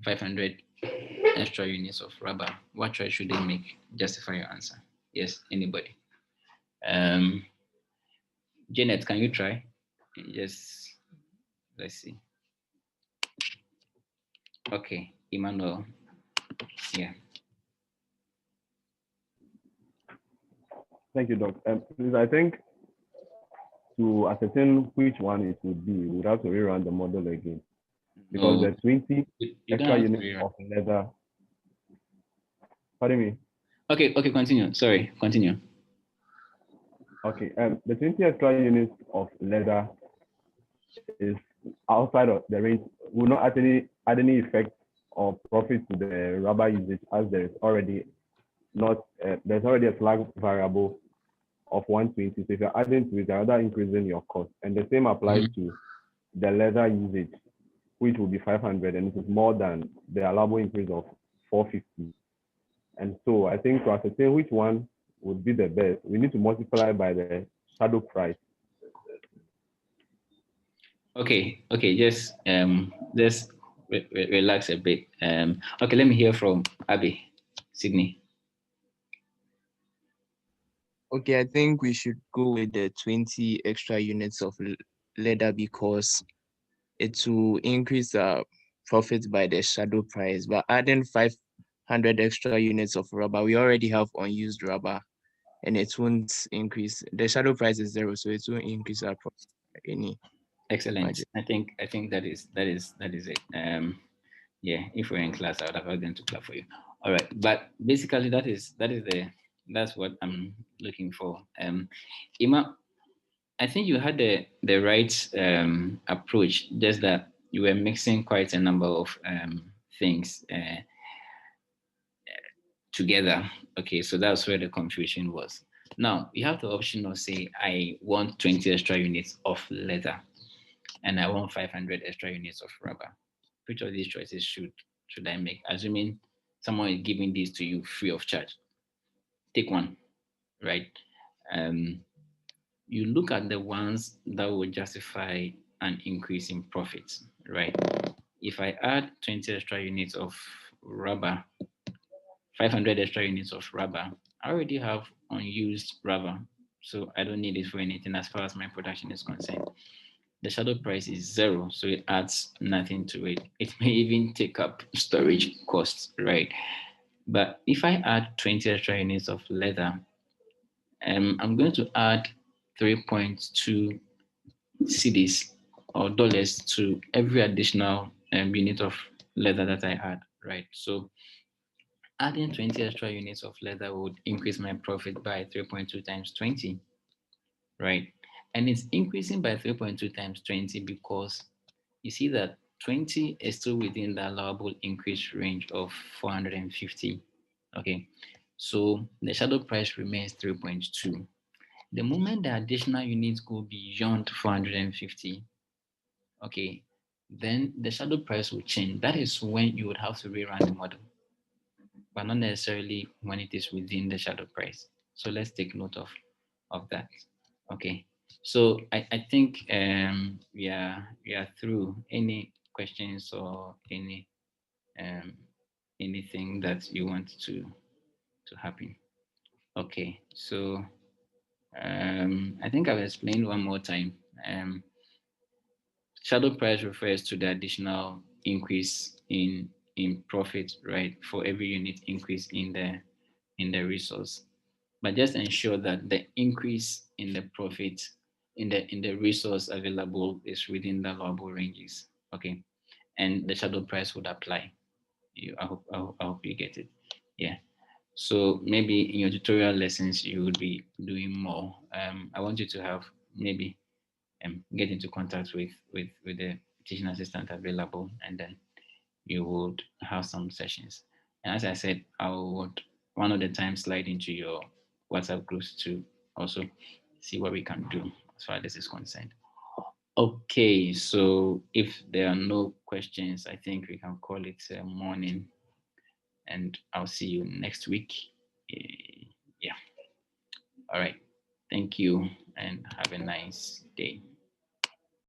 Speaker 1: 500 extra units of rubber, what choice should they make? Justify your answer. Yes, anybody? Um, Janet, can you try? Yes, let's see. Okay, Emmanuel, yeah.
Speaker 5: Thank you, Doc. Please, I think to ascertain which one it would be, we would have to rerun the model again because
Speaker 1: No,
Speaker 5: the 20
Speaker 1: you don't
Speaker 5: extra
Speaker 1: have to
Speaker 5: units
Speaker 1: rerun.
Speaker 5: of leather. Pardon me.
Speaker 1: Okay, continue. Sorry, continue.
Speaker 5: Okay, the 20 extra units of leather is outside of the range, will not add any effect or profit to the rubber usage as there's already a slack variable of 120. So if you're adding to it, you're rather increasing your cost. And the same applies to the leather usage, which will be 500, and it is more than the allowable increase of 450. And so I think to ascertain which one would be the best, we need to multiply by the shadow price.
Speaker 1: Okay, just relax a bit. Okay, let me hear from Abby, Sydney.
Speaker 2: Okay, I think we should go with the 20 extra units of leather because it will increase the profit by the shadow price. But adding 500 extra units of rubber, we already have unused rubber, and it won't increase. The shadow price is 0, so it won't increase our profit any.
Speaker 1: Excellent.
Speaker 2: Margin.
Speaker 1: I think that is it. Yeah, if we're in class, I would have asked them to clap for you. All right, but basically that's what I'm looking for. Ima, I think you had the right approach, just that you were mixing quite a number of things together. Okay, so that's where the confusion was. Now you have the option of say I want 20 extra units of leather and I want 500 extra units of rubber. which of these choices should I make? Assuming someone is giving these to you free of charge. Take one, right? Um, you look at the ones that will justify an increase in profits, right? If I add 20 extra units of rubber, 500 extra units of rubber, I already have unused rubber, so I don't need it for anything as far as my production is concerned. The shadow price is zero, so it adds nothing to it. It may even take up storage costs, right? But if I add 20 extra units of leather, I'm going to add 3.2 cedis or dollars to every additional unit of leather that I add, right? So adding 20 extra units of leather would increase my profit by 3.2 times 20, right? And it's increasing by 3.2 times 20 because you see that 20 is still within the allowable increase range of 450. Okay, so the shadow price remains 3.2. The moment the additional units go beyond 450, okay, then the shadow price will change. That is when you would have to rerun the model, but not necessarily when it is within the shadow price. So let's take note of that. Okay. So I think we are through. Any questions or um, anything that you want to happen? Okay. So I think I've explained one more time. Shadow price refers to the additional increase in profit, right, for every unit increase in the resource. But just ensure that the increase in the profit in the resource available is within the allowable ranges. Okay, and the shadow price would apply. I hope you get it. Yeah. So maybe in your tutorial lessons you would be doing more. I want you to have maybe get into contact with the teaching assistant available, and then you would have some sessions. And as I said, I would one of the time slide into your WhatsApp groups to also see what we can do as far as this is concerned. Okay, so if there are no questions, I think we can call it a morning, and I'll see you next week. Yeah. All right. Thank you and have a nice day.